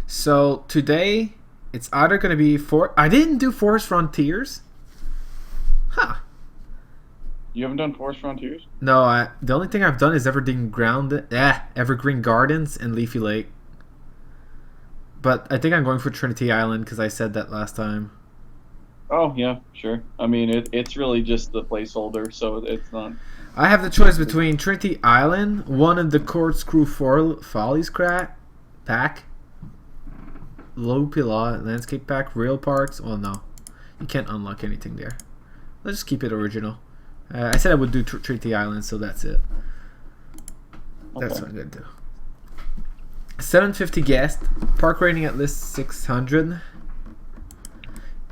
So today, it's either going to be I didn't do Forest Frontiers. Huh. You haven't done Forest Frontiers? No, the only thing I've done is Evergreen Gardens and Leafy Lake. But I think I'm going for Trinity Island because I said that last time. Oh yeah, sure. I mean, it's really just the placeholder, so it's not. I have the choice between Trinity Island, one of the Corkscrew Follies pack, Low Pilot Landscape Pack, Real Parks. Well, no, you can't unlock anything there. Let's just keep it original. I said I would do Trinity Island, so that's it. That's Okay. what I'm gonna do. 750 guest, park rating at least 600.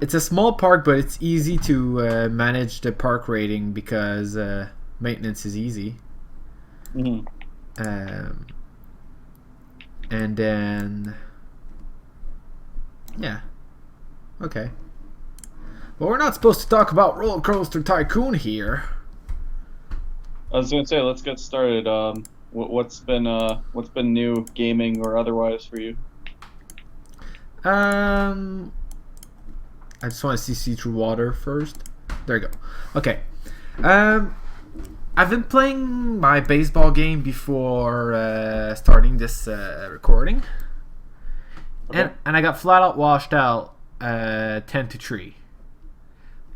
It's a small park, but it's easy to manage the park rating because maintenance is easy. hmm Um, and then, yeah, okay. But we're not supposed to talk about Roller Coaster Tycoon here. I was gonna say, let's get started. What's been new gaming or otherwise for you? Um, I just want to see through water first. There you go. Okay. Um, I've been playing my baseball game before starting this recording, Okay. and I got flat out washed out 10-3.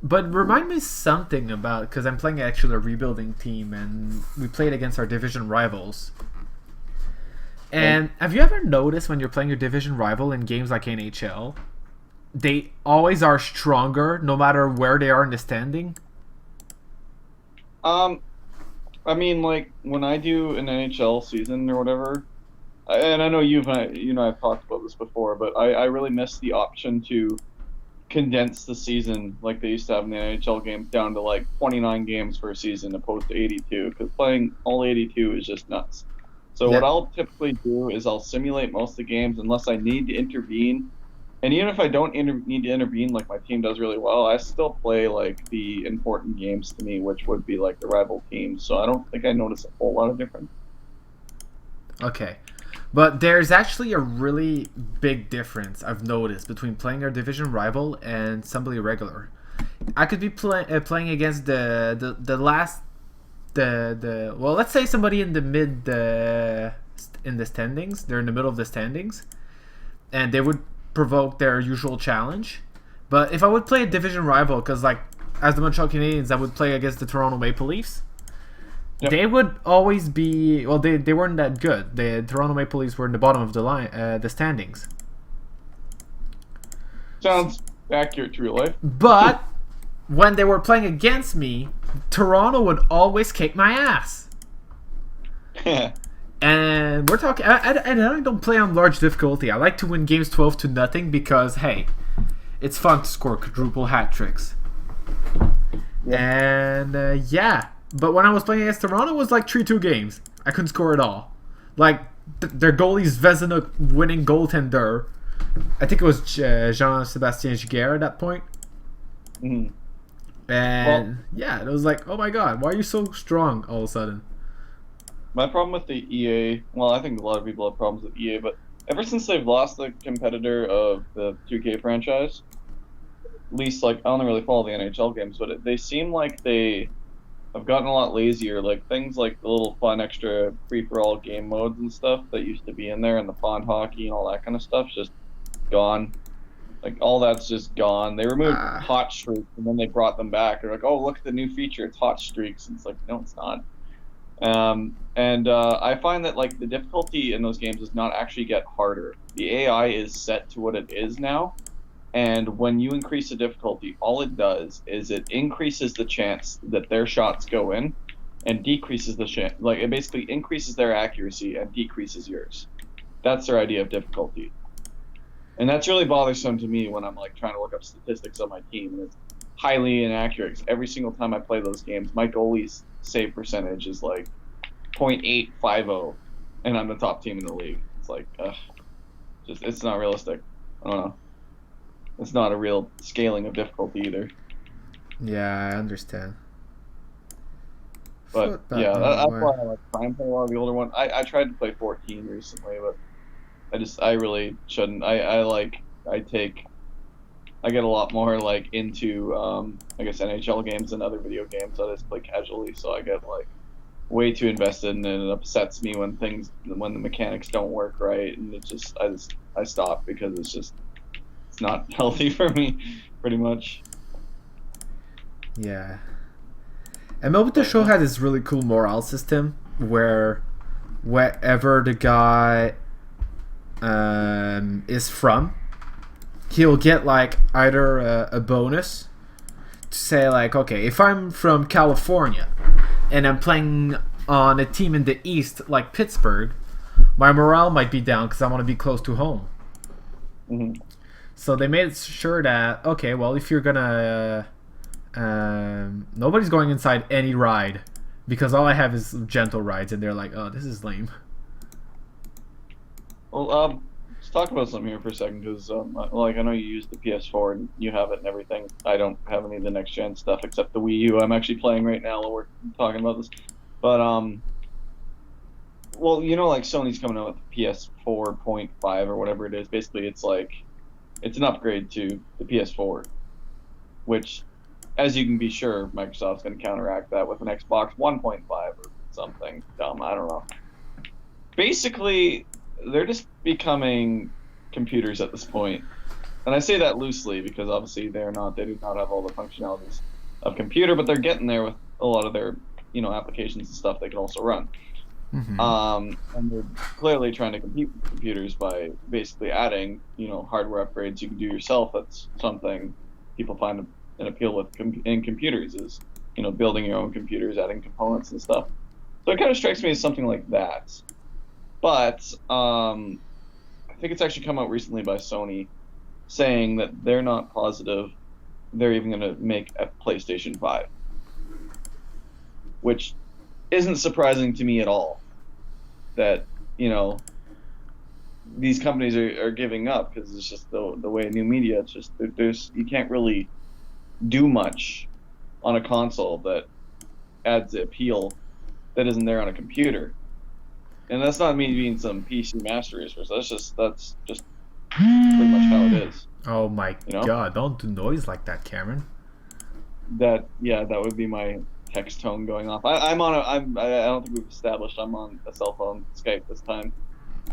But remind me something about because I'm playing actually a rebuilding team, and we played against our division rivals. Right. And have you ever noticed when you're playing your division rival in games like NHL, they always are stronger no matter where they are in the standing? Um, I mean, like when I do an NHL season or whatever, and I know you know I've talked about this before, but I really miss the option to condense the season like they used to have in the NHL games down to like 29 games for a season opposed to 82 because playing all 82 is just nuts. So what Yeah. I'll typically do is I'll simulate most of the games unless I need to intervene. And even if I don't need to intervene, like my team does really well, I still play like the important games to me, which would be like the rival teams. So I don't think I notice a whole lot of difference. Okay. But there's actually a really big difference I've noticed between playing our division rival and somebody regular. I could be playing against the last the well, let's say somebody in the mid in the standings. They're in the middle of the standings, and they would provoke their usual challenge. But if I would play a division rival, because like as the Montreal Canadiens, I would play against the Toronto Maple Leafs. Yep. They would always be well. They weren't that good. The Toronto Maple Leafs were in the bottom of the line, the standings. Sounds accurate to real life. But when they were playing against me, Toronto would always kick my ass. And we're talking. I don't play on large difficulty. I like to win games 12-0 because hey, it's fun to score quadruple hat tricks. Yeah. And yeah, but when I was playing against Toronto, it was like 3-2 games. I couldn't score at all. Like their goalie's Vezina winning goaltender. I think it was Jean-Sebastien Giguère at that point. Mhm. Well, And yeah, it was like, oh my god, why are you so strong all of a sudden? my problem with the EA, well, I think a lot of people have problems with EA, but ever since they've lost the competitor of the 2K franchise, at least like I don't really follow the NHL games, but they seem like they have gotten a lot lazier. Like things like the little fun extra free for all game modes and stuff that used to be in there, and the pond hockey and all that kind of stuff's just gone. Like all that's just gone. They removed Ah, hot streaks and then they brought them back. They're like, oh, look at the new feature. It's hot streaks. And it's like, no, it's not. And I find that like the difficulty in those games does not actually get harder. The AI is set to what it is now, and when you increase the difficulty, all it does is it increases the chance that their shots go in, and decreases the chance. Like it basically increases their accuracy and decreases yours. That's their idea of difficulty, and that's really bothersome to me when I'm like trying to look up statistics on my team, and it's highly inaccurate. 'Cause every single time I play those games, my goalie's save percentage is like 0.850, and I'm the top team in the league. It's like, just it's not realistic. I don't know. It's not a real scaling of difficulty either. yeah, I understand. But Flip that yeah, the other that's way. why I like try and play a lot of the older one. I tried to play 14 recently, but I really shouldn't. I get a lot more like into I guess NHL games and other video games that I just play casually, so I get like way too invested, and it upsets me when the mechanics don't work right, and I stop because it's not healthy for me, pretty much. Yeah. MLB The Show had this really cool morale system where wherever the guy is from, he'll get like either a bonus to say like, okay, if I'm from California and I'm playing on a team in the East like Pittsburgh, my morale might be down because I want to be close to home. Mm-hmm. So they made sure that, okay, well, if you're gonna nobody's going inside any ride because all I have is gentle rides, and they're like, oh, this is lame. Well, let's talk about something here for a second, because like I know you use the PS4 and you have it and everything. I don't have any of the next gen stuff except the Wii U. I'm actually playing right now while we're talking about this. But well, you know, like Sony's coming out with the PS4.5 or whatever it is. Basically, it's an upgrade to the PS4, which, as you can be sure, Microsoft's going to counteract that with an Xbox 1.5 or something dumb. I don't know. Basically, they're just becoming computers at this point. And I say that loosely because obviously they do not have all the functionalities of computer, but they're getting there with a lot of their, applications and stuff they can also run. Mm-hmm. And they're clearly trying to compete with computers by basically adding, hardware upgrades you can do yourself. That's something people find an appeal with in computers is, building your own computers, adding components and stuff. So it kind of strikes me as something like that. But I think it's actually come out recently by Sony saying that they're not positive they're even going to make a PlayStation 5, which isn't surprising to me at all. That these companies are giving up because it's just the way new media. It's just you can't really do much on a console that adds the appeal that isn't there on a computer. And that's not me being some PC master race. That's just pretty much how it is. Oh my god! Don't do noise like that, Cameron. That would be my text tone going off. I don't think we've established I'm on a cell phone Skype this time.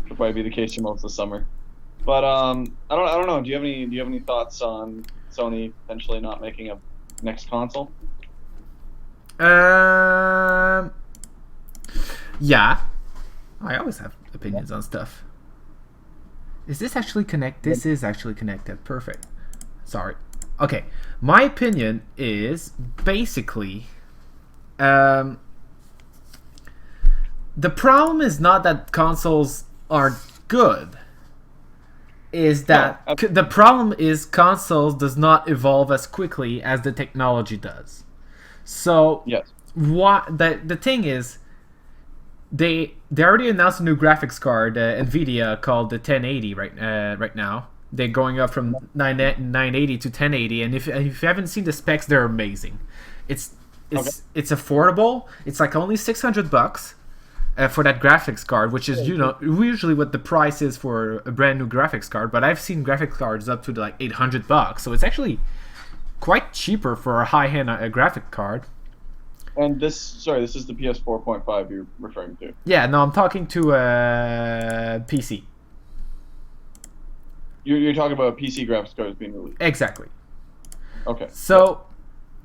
It'll probably be the case for most of the summer. But I don't know. Do you have any thoughts on Sony potentially not making a next console? Yeah. I always have opinions on stuff. Is this actually connected? This is actually connected. Perfect. Sorry. Okay. My opinion is basically the problem is not that consoles aren't good. Is that the problem is consoles does not evolve as quickly as the technology does. So yes. The thing is, they already announced a new graphics card, NVIDIA, called the 1080 right now. They're going up from 980 to 1080, and if you haven't seen the specs, they're amazing. It's affordable. It's like only $600 for that graphics card, which is usually what the price is for a brand new graphics card. But I've seen graphics cards up to like $800, so it's actually quite cheaper for a high-end graphic card. And this is the PS4.5 you're referring to. Yeah, no, I'm talking to PC. You're talking about PC graphics cards being released. Exactly. Okay. So,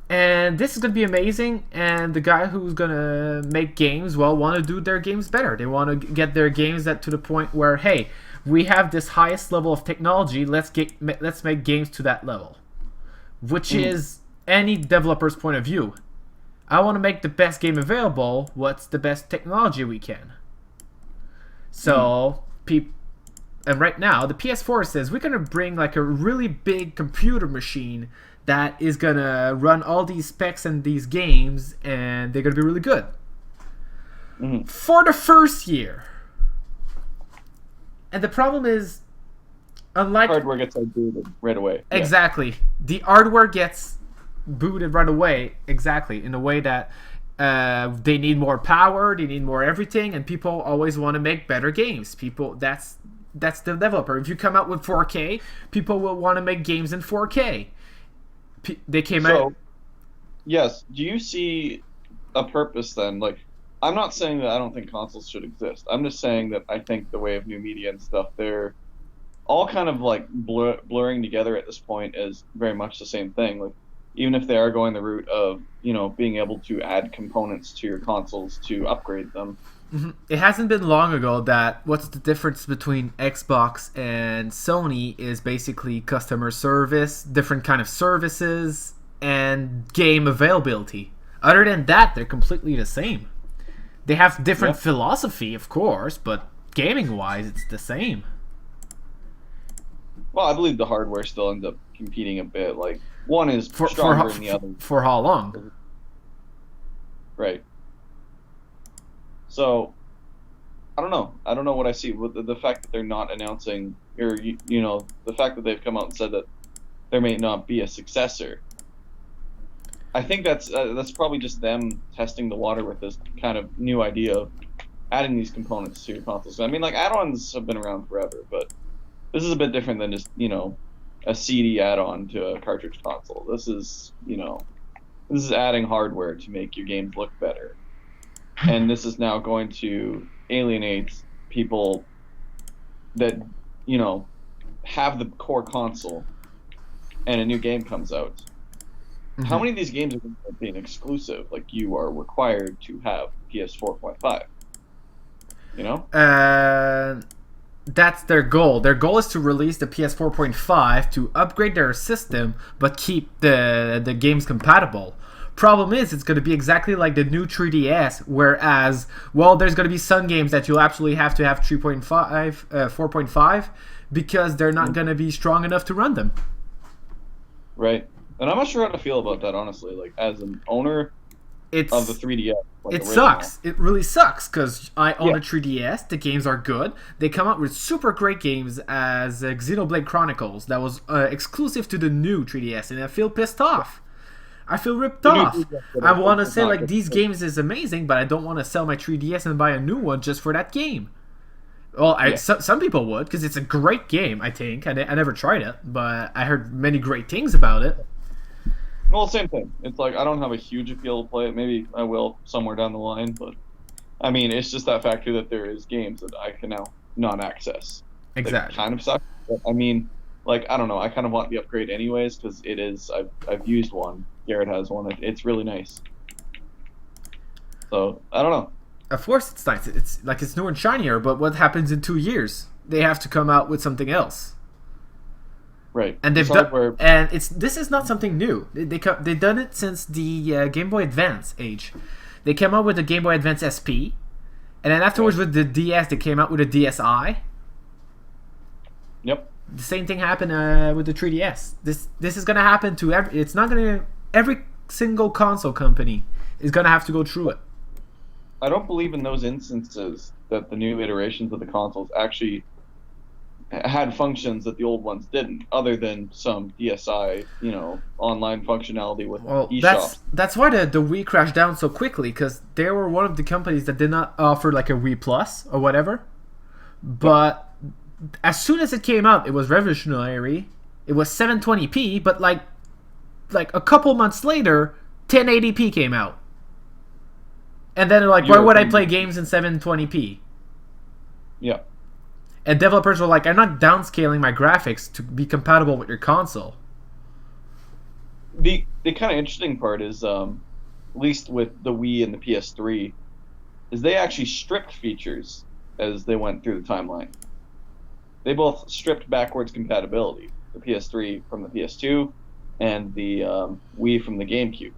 and this is gonna be amazing. And the guy who's gonna make games, want to do their games better. They want to get their games to the point where, hey, we have this highest level of technology. Let's make games to that level, which is any developer's point of view. I want to make the best game available. What's the best technology we can? So, and right now, the PS4 says we're going to bring like a really big computer machine that is going to run all these specs and these games, and they're going to be really good. Mm-hmm. For the first year. And the problem is, unlike... hardware gets booted right away. Exactly. Yeah. The hardware gets booted right away, exactly, in a way that they need more power, they need more everything, and people always want to make better games. that's the developer. If you come out with 4K, people will want to make games in 4K. They came out. So, yes, do you see a purpose then? Like, I'm not saying that I don't think consoles should exist. I'm just saying that I think the way of new media and stuff, they're all kind of like blurring together at this point is very much the same thing. Like, even if they are going the route of, being able to add components to your consoles to upgrade them. It hasn't been long ago that what's the difference between Xbox and Sony is basically customer service, different kind of services, and game availability. Other than that, they're completely the same. They have different philosophy, of course, but gaming-wise, it's the same. Well, I believe the hardware still ends up competing a bit. Like, one is stronger than the other. For how long? Right. So, I don't know. I don't know what I see. With the fact that they're not announcing, or, the fact that they've come out and said that there may not be a successor. I think that's probably just them testing the water with this kind of new idea of adding these components to your consoles. I mean, like, add-ons have been around forever, but this is a bit different than just, a CD add-on to a cartridge console. This is adding hardware to make your games look better. And this is now going to alienate people that, have the core console and a new game comes out. Mm-hmm. How many of these games are going to be an exclusive? Like, you are required to have PS 4.5. That's their goal. Their goal is to release the PS 4.5 to upgrade their system, but keep the games compatible. Problem is, it's going to be exactly like the new 3DS, whereas, there's going to be some games that you'll absolutely have to have 4.5, because they're not going to be strong enough to run them. Right. And I'm not sure how to feel about that, honestly. Like, as an owner of the 3DS. Like, it sucks. It really sucks, because I own a 3DS. The games are good. They come out with super great games as Xenoblade Chronicles that was exclusive to the new 3DS, and I feel pissed off. I feel ripped off. I want to say, like, these games is amazing, but I don't want to sell my 3DS and buy a new one just for that game. Well, some people would, because it's a great game, I think. I never tried it, but I heard many great things about it. Well, same thing. It's like, I don't have a huge appeal to play it. Maybe I will somewhere down the line, but I mean, it's just that factor that there is games that I can now not access. Exactly. It kind of sucks. But, I mean, like, I don't know. I kind of want the upgrade anyways, because it is. I've used one. Garrett has one. It's really nice. So I don't know. Of course, it's nice. It's like it's new and shinier. But what happens in 2 years? They have to come out with something else. Right. And they've done, and this is not something new. They've done it since the Game Boy Advance age. They came out with the Game Boy Advance SP, and then afterwards with the DS, they came out with a DSi. Yep. The same thing happened with the 3DS. This is gonna happen to every. It's not gonna. Every single console company is gonna have to go through it. I don't believe in those instances that the new iterations of the consoles actually had functions that the old ones didn't, other than some DSi, online functionality with eShops. That's why the Wii crashed down so quickly, because they were one of the companies that did not offer like a Wii Plus or whatever. But as soon as it came out, it was revolutionary. It was 720p, but like a couple months later, 1080p came out. And then they're like, why would I play games in 720p? Yeah. And developers were like, I'm not downscaling my graphics to be compatible with your console. The kind of interesting part is, at least with the Wii and the PS3, is they actually stripped features as they went through the timeline. They both stripped backwards compatibility. The PS3 from the PS2 and the Wii from the GameCube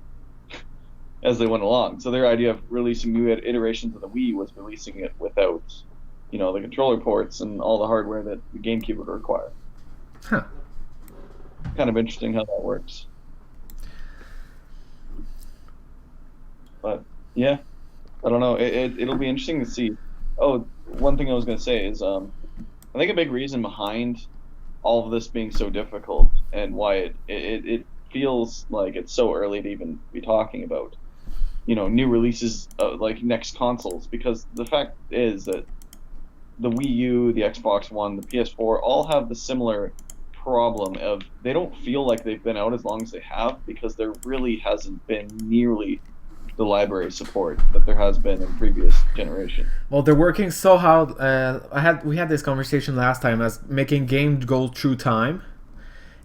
as they went along. So their idea of releasing new iterations of the Wii was releasing it without, the controller ports and all the hardware that the GameCube would require. Huh. Kind of interesting how that works. But yeah, I don't know. It'll be interesting to see. Oh, one thing I was going to say is I think a big reason behind all of this being so difficult and why it feels like it's so early to even be talking about, new releases like next consoles, because the fact is that the Wii U, the Xbox One, the PS4 all have the similar problem of they don't feel like they've been out as long as they have because there really hasn't been nearly the library support that there has been in previous generation. Well, they're working so hard. We had this conversation last time as making games go through time,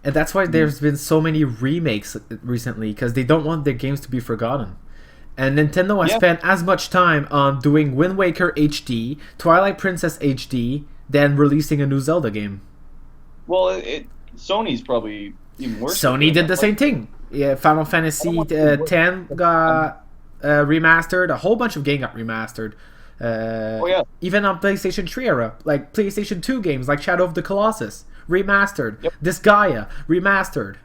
and that's why there's been so many remakes recently because they don't want their games to be forgotten. And Nintendo has Yeah, spent as much time on doing Wind Waker HD, Twilight Princess HD, than releasing a new Zelda game. well, Sony's probably even worse at Sony doing did the that. same thing. Yeah, Final I don't Fantasy want to work. 10 got remastered. A whole bunch of games got remastered. Oh yeah, Even on PlayStation 3 era, like PlayStation 2 games like Shadow of the Colossus, remastered. yep. Disgaea, remastered.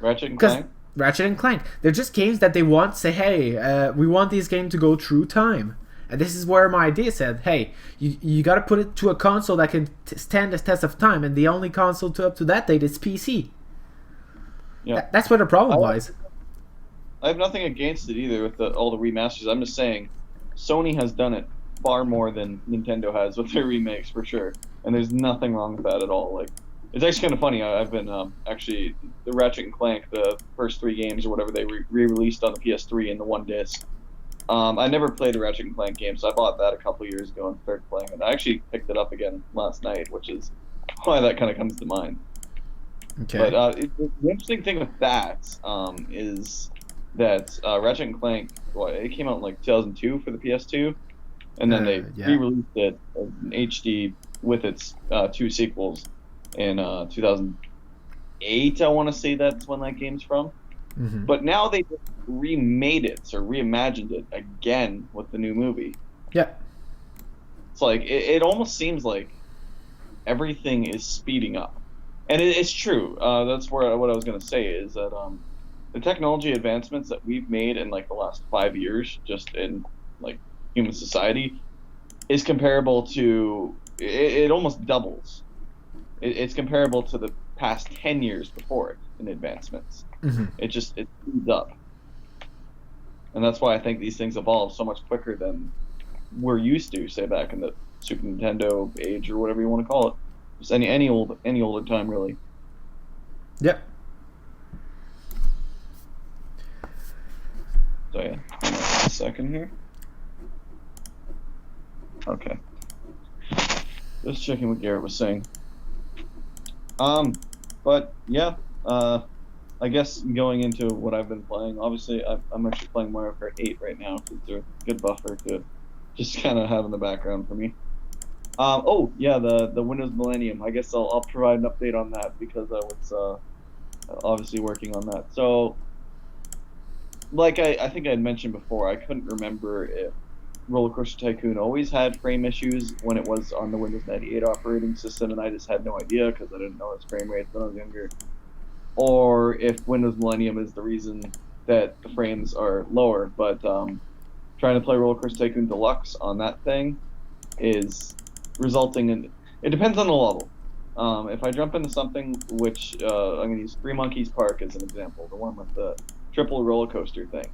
Ratchet and Because Clank. Ratchet and Clank, they're just games that they want to say, hey, we want these games to go through time. And this is where my idea said, hey, you got to put it to a console that can stand the test of time, and the only console to up to that date is PC. Yeah, That's where the problem I, lies. I have nothing against it either with all the remasters. I'm just saying, Sony has done it far more than Nintendo has with their remakes for sure, and there's nothing wrong with that at all. Like, it's actually kind of funny. I've been actually the Ratchet and Clank, the first three games or whatever they re-released on the PS3 in the one disc. I never played the Ratchet and Clank game, so I bought that a couple years ago and started playing it. I actually picked it up again last night, which is why that kind of comes to mind. Okay. But the interesting thing with that is that Ratchet and Clank, it came out in like 2002 for the PS2, and then they Yeah. re-released it in HD with its two sequels in 2008. I want to say that's when that game's from. Mm-hmm. But now they remade it or reimagined it again with the new movie. Yeah. It's like it almost seems like everything is speeding up, and it's true. That's what I was gonna say is that the technology advancements that we've made in like the last 5 years, just in like human society, is comparable to it almost doubles. It's comparable to the past 10 years before it in advancements. Mm-hmm. It speeds up, and that's why I think these things evolve so much quicker than we're used to, say back in the Super Nintendo age or whatever you want to call it. Just any older time really. Yep. So yeah, hang on a second here. Okay, just checking what Garrett was saying. But yeah, I guess going into what I've been playing, obviously I'm actually playing Mario Kart 8 right now because it's a good buffer to just kind of have in the background for me. Oh yeah, the Windows Millennium. I guess I'll provide an update on that because I was obviously working on that. So, like I think I had mentioned before, I couldn't remember if Roller Coaster Tycoon always had frame issues when it was on the Windows 98 operating system, and I just had no idea because I didn't know its frame rates when I was younger, or if Windows Millennium is the reason that the frames are lower. But trying to play Roller Coaster Tycoon Deluxe on that thing is resulting in it depends on the level. If I jump into something which I'm going to use Three Monkeys Park as an example, the one with the triple roller coaster thing,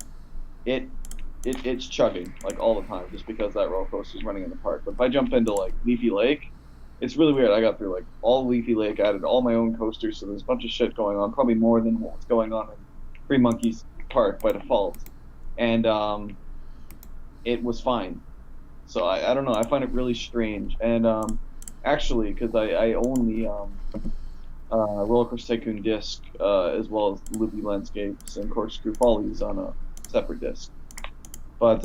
it's chugging like all the time just because that roller coaster is running in the park. But if I jump into like Leafy Lake, it's really weird. I got through like all Leafy Lake, added all my own coasters, so there's a bunch of shit going on, probably more than what's going on in Three Monkeys Park by default, and it was fine. So I don't know. I find it really strange, and actually, because I own the Roller Coaster Tycoon disc as well as Loopy Landscapes and Corkscrew Follies on a separate disc. But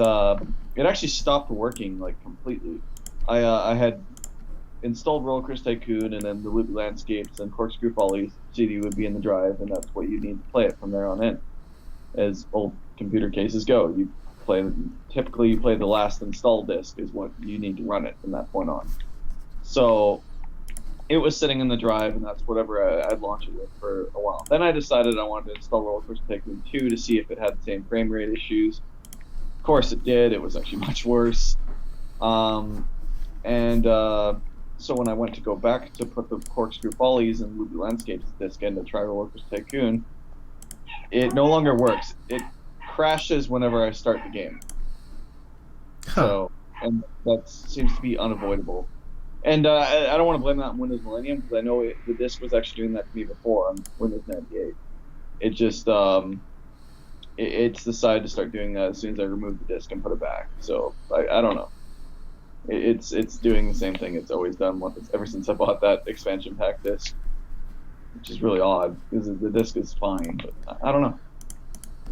it actually stopped working like completely. I had installed Roller Coaster Tycoon, and then the Loopy Landscapes and Corkscrew Follies CD would be in the drive, and that's what you need to play it from there on in. As old computer cases go, typically you play the last installed disc is what you need to run it from that point on. So it was sitting in the drive, and that's whatever I'd launch it with for a while. Then I decided I wanted to install Roller Coaster Tycoon 2 to see if it had the same frame rate issues. Of course it did. It was actually much worse. So when I went to go back to put the Corkscrew Follies and Loopy Landscapes disc in to try Roller Coaster Tycoon, it no longer works. It crashes whenever I start the game. Huh. So, and that seems to be unavoidable. And I don't want to blame that on Windows Millennium because I know the disk was actually doing that to me before on Windows 98. It just it's decided to start doing that as soon as I remove the disk and put it back. So I don't know. It's doing the same thing it's always done ever since I bought that expansion pack disk, which is really odd because the disk is fine, but I don't know.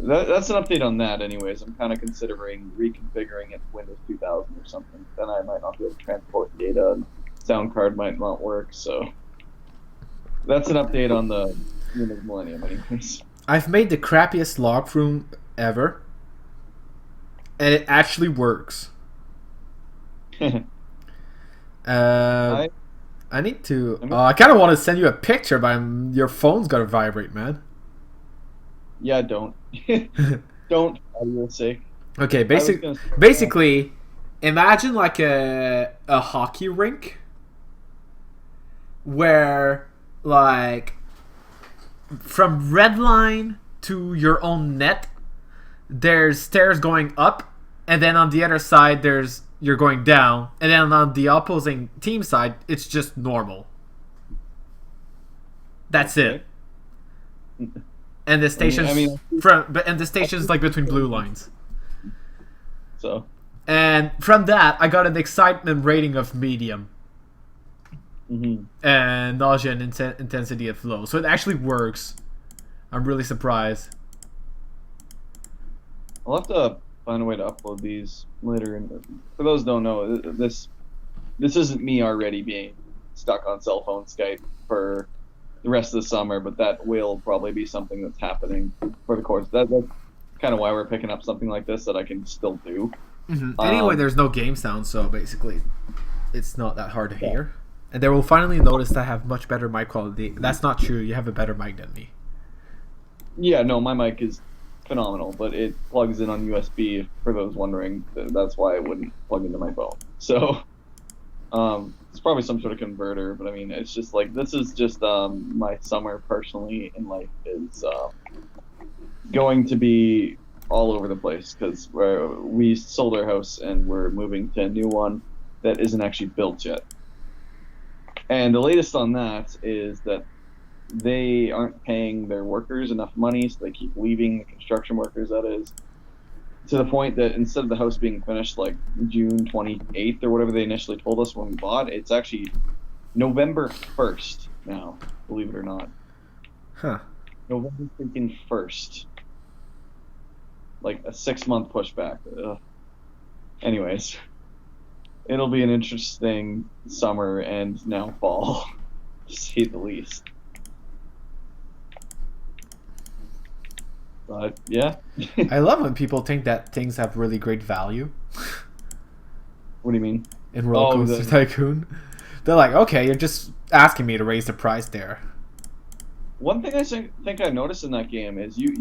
That's an update on that, anyways. I'm kind of considering reconfiguring it to Windows 2000 or something. Then I might not be able to transport data, and sound card might not work. So that's an update on the Windows Millennium, anyways. I've made the crappiest log room ever, and it actually works. I need to. I kind of want to send you a picture, but your phone's got to vibrate, man. Yeah, don't. Don't, for your sake. Okay, basically, imagine like a hockey rink where, like, from red line to your own net, there's stairs going up, and then on the other side, you're going down, and then on the opposing team side, it's just normal. That's it. And the station's and the station's like between blue lines. So. And from that, I got an excitement rating of medium. Mm-hmm. And nausea and intensity of low. So it actually works. I'm really surprised. I'll have to find a way to upload these later. And for those who don't know, this isn't me already being stuck on cell phone Skype for the rest of the summer, but that will probably be something that's happening for the course. That's kind of why we're picking up something like this that I can still do. Mm-hmm. Anyway, there's no game sound, so basically it's not that hard to hear. And they will finally notice that I have much better mic quality. That's not true. You have a better mic than me. Yeah, no, my mic is phenomenal, but it plugs in on USB, for those wondering. That's why it wouldn't plug into my phone. So it's probably some sort of converter, but I mean, it's just like, this is just my summer personally in life is going to be all over the place because we sold our house and we're moving to a new one that isn't actually built yet. And the latest on that is that they aren't paying their workers enough money, so they keep leaving, the construction workers, that is, to the point that instead of the house being finished like June 28th or whatever they initially told us when we bought, it's actually November 1st now, believe it or not. Huh. November freaking 1st. Like a 6-month pushback. Ugh. Anyways, it'll be an interesting summer and now fall, to say the least. But yeah. I love when people think that things have really great value. What do you mean? In Roller Coaster Tycoon. They're like, okay, you're just asking me to raise the price there. One thing I think I noticed in that game is you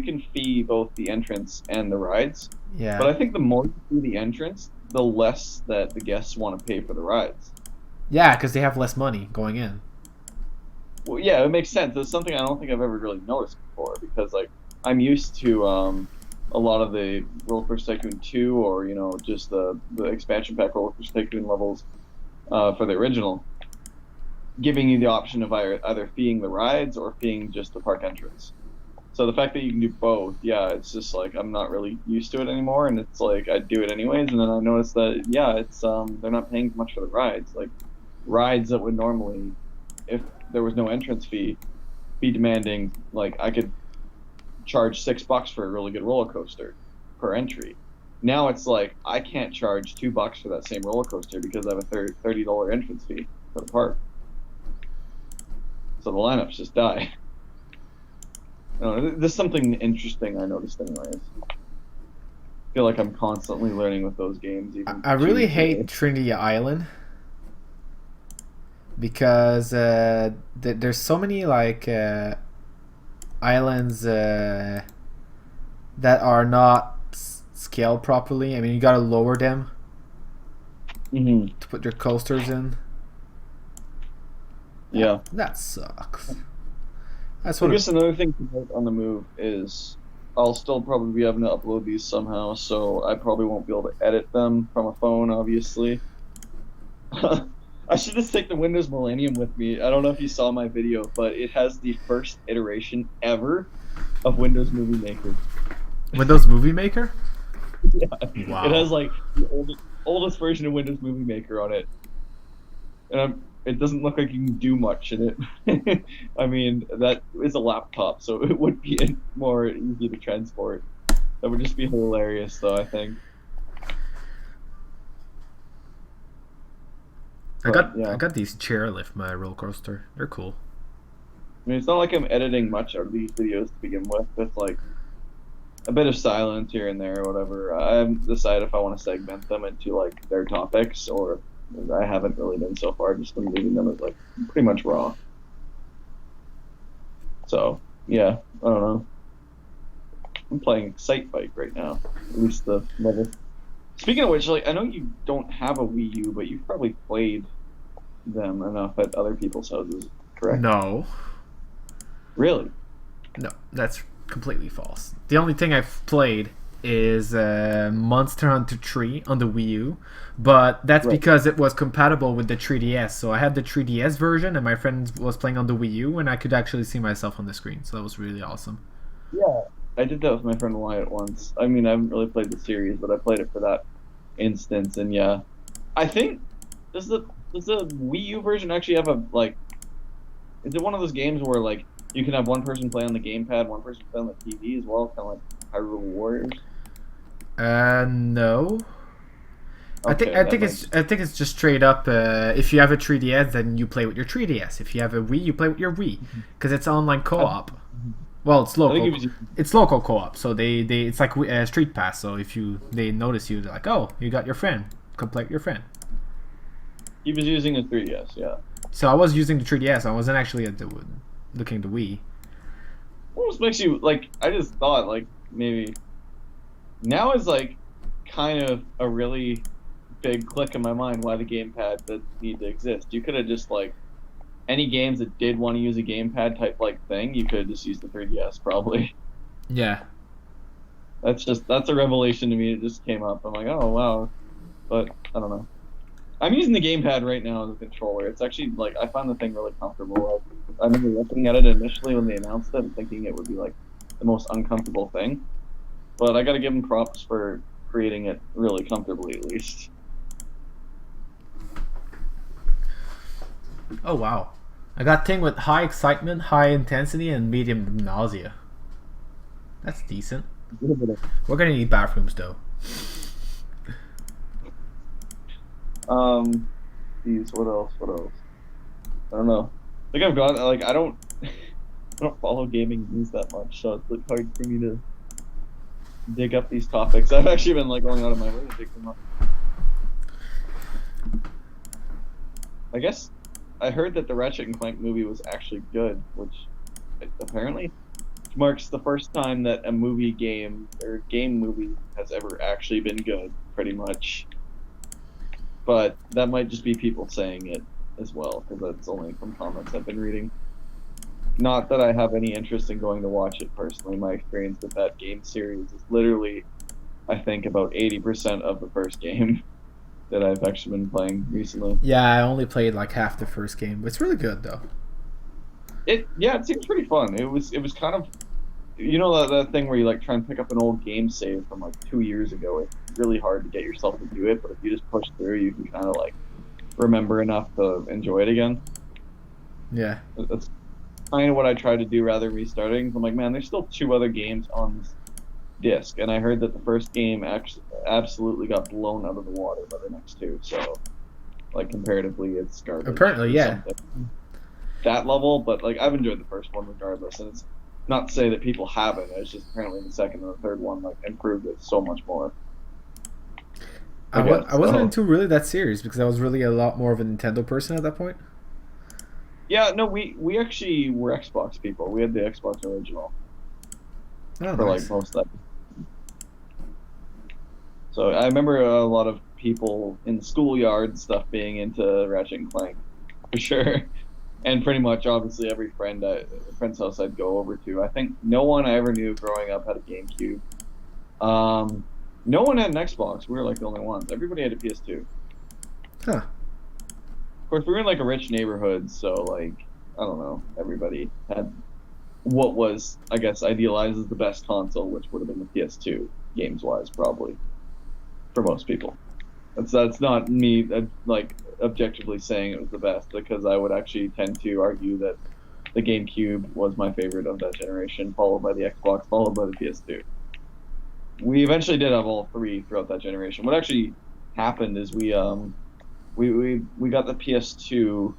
can fee both the entrance and the rides. Yeah. But I think the more you fee the entrance, the less that the guests want to pay for the rides. Yeah, because they have less money going in. Well, yeah, it makes sense. It's something I don't think I've ever really noticed before because, like, I'm used to a lot of the Roller Coaster Tycoon 2 or, you know, just the expansion pack Roller Coaster Tycoon levels for the original, giving you the option of either feeing the rides or feeing just the park entrance. So the fact that you can do both, yeah, it's just like I'm not really used to it anymore, and it's like I do it anyways, and then I noticed that, yeah, it's they're not paying much for the rides. Like, rides that would normally, if there was no entrance fee, be demanding, like, I could charge $6 for a really good roller coaster per entry. Now it's like I can't charge $2 for that same roller coaster because I have a $30 entrance fee for the park. So the lineups just die. There's something interesting I noticed anyways. I feel like I'm constantly learning with those games. I really hate Trinity Island because there's so many like islands that are not scaled properly. I mean, you gotta lower them to put your coasters in. Yeah, that sucks. That's what I guess another thing to note on the move is I'll still probably be having to upload these somehow, so I probably won't be able to edit them from a phone, obviously. I should just take the Windows Millennium with me. I don't know if you saw my video, but it has the first iteration ever of Windows Movie Maker. Windows Movie Maker? Yeah. Wow. It has like the oldest version of Windows Movie Maker on it. And it doesn't look like you can do much in it. I mean, that is a laptop, so it would be more easy to transport. That would just be hilarious, though, I think. I Yeah. got these chairlift my roller coaster. They're cool. I mean, it's not like I'm editing much out of these videos to begin with. It's like a bit of silence here and there or whatever. I haven't decided if I want to segment them into like their topics, or I haven't really been so far. Just been leaving them as like pretty much raw. So yeah, I don't know. I'm playing Excite Bike right now. At least the level. Speaking of which, like, I know you don't have a Wii U, but you've probably played them enough at other people's houses, correct? No. Really? No, that's completely false. The only thing I've played is Monster Hunter 3 on the Wii U, but that's Right. because it was compatible with the 3DS. So I had the 3DS version, and my friend was playing on the Wii U, and I could actually see myself on the screen. So that was really awesome. Yeah. I did that with my friend Wyatt once. I mean, I haven't really played the series, but I played it for that instance, and yeah. I think does the Wii U version actually have a like? Is it one of those games where like you can have one person play on the gamepad, one person play on the TV as well, kind of like Hyrule Warriors? No. Okay, I think it's just straight up. If you have a 3DS, then you play with your 3DS. If you have a Wii, you play with your Wii, because it's online co-op. Well, it's I think local. It's local co-op, so they it's like Street Pass. So if they notice you, they're like, oh, you got your friend. Come play with your friend. he was using a 3DS, yeah. So I was using the 3DS. I wasn't actually looking at the Wii. Almost makes you like. I just thought like maybe now is like kind of a really big click in my mind why the gamepad doesn't need to exist. You could have just like any games that did want to use a gamepad type like thing, you could have just used the 3DS probably. Yeah. That's a revelation to me. It just came up. I'm like, oh wow, but I don't know. I'm using the gamepad right now as a controller. It's actually like I found the thing really comfortable. I remember looking at it initially when they announced it and thinking it would be like the most uncomfortable thing, but I got to give them props for creating it really comfortably at least. Oh wow. I got thing with high excitement, high intensity, and medium nausea. That's decent. We're gonna need bathrooms though. These what else? What else? I don't know. I think I've got like I don't I don't follow gaming news that much, so it's like hard for me to dig up these topics. I've actually been like going out of my way to dig them up. I guess I heard that the Ratchet and Clank movie was actually good, which apparently marks the first time that a movie game or game movie has ever actually been good, pretty much. But that might just be people saying it as well, because that's only from comments I've been reading. Not that I have any interest in going to watch it personally. My experience with that game series is literally, I think, about 80% of the first game that I've actually been playing recently. Yeah, I only played like half the first game. It's really good though. It seems pretty fun. It was kind of, you know, that thing where you like try and pick up an old game save from like 2 years ago. It's really hard to get yourself to do it, but if you just push through, you can kind of like remember enough to enjoy it again. Yeah. That's kind of what I try to do rather than restarting. I'm like, man, there's still 2 other games on this disc, and I heard that the first game actually absolutely got blown out of the water by the next 2. So, like comparatively, it's garbage. Apparently, yeah. That level, but like I've enjoyed the first one regardless, and it's not to say that people haven't. It's just apparently the second and the third one like improved it so much more. I wasn't into really that series because I was really a lot more of a Nintendo person at that point. Yeah, no, we actually were Xbox people. We had the Xbox original Oh, for nice. like most of that. So I remember a lot of people in the schoolyard and stuff being into Ratchet and Clank, for sure. And pretty much, obviously, every friend's house I'd go over to. I think no one I ever knew growing up had a GameCube. No one had an Xbox. We were like the only ones. Everybody had a PS2. Huh. Of course, we were in like a rich neighborhood, so like I don't know, everybody had what was, I guess, idealized as the best console, which would have been the PS2, games wise, probably for most people. That's not me like objectively saying it was the best, because I would actually tend to argue that the GameCube was my favorite of that generation, followed by the Xbox, followed by the PS2. We eventually did have all three throughout that generation. What actually happened is we got the PS2.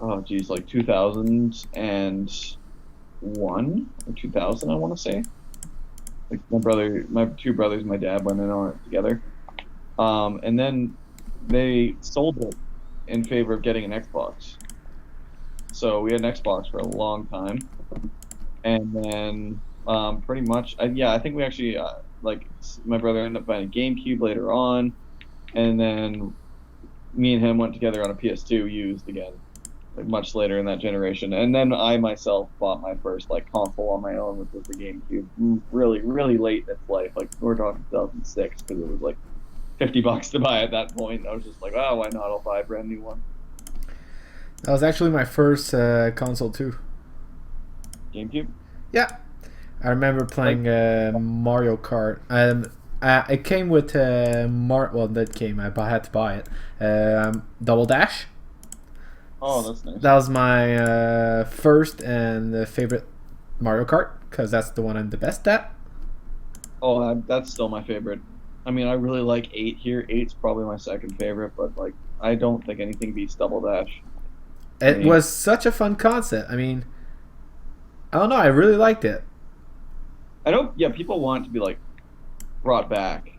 Oh geez, like 2001 or 2000, I want to say. Like my two brothers, my dad went in on it together, and then they sold it in favor of getting an Xbox. So we had an Xbox for a long time, and then pretty much, I think we actually like my brother ended up buying a GameCube later on, and then me and him went together on a PS2 used again, like much later in that generation. And then I myself bought my first like console on my own, which was the GameCube, really, really late in its life. Like we're talking 2006, because it was like $50 to buy at that point. I was just like, oh, why not? I'll buy a brand new one. That was actually my first console too. GameCube? Yeah, I remember playing Mario Kart. It came with well, that came. I had to buy it. Double Dash. Oh, that's nice. That was my first and favorite Mario Kart, because that's the one I'm the best at. Oh, that's still my favorite. I mean, I really like 8 here. 8's probably my second favorite, but like I don't think anything beats Double Dash. It was such a fun concept. I mean, I don't know. I really liked it. I know, yeah, people want it to be like brought back,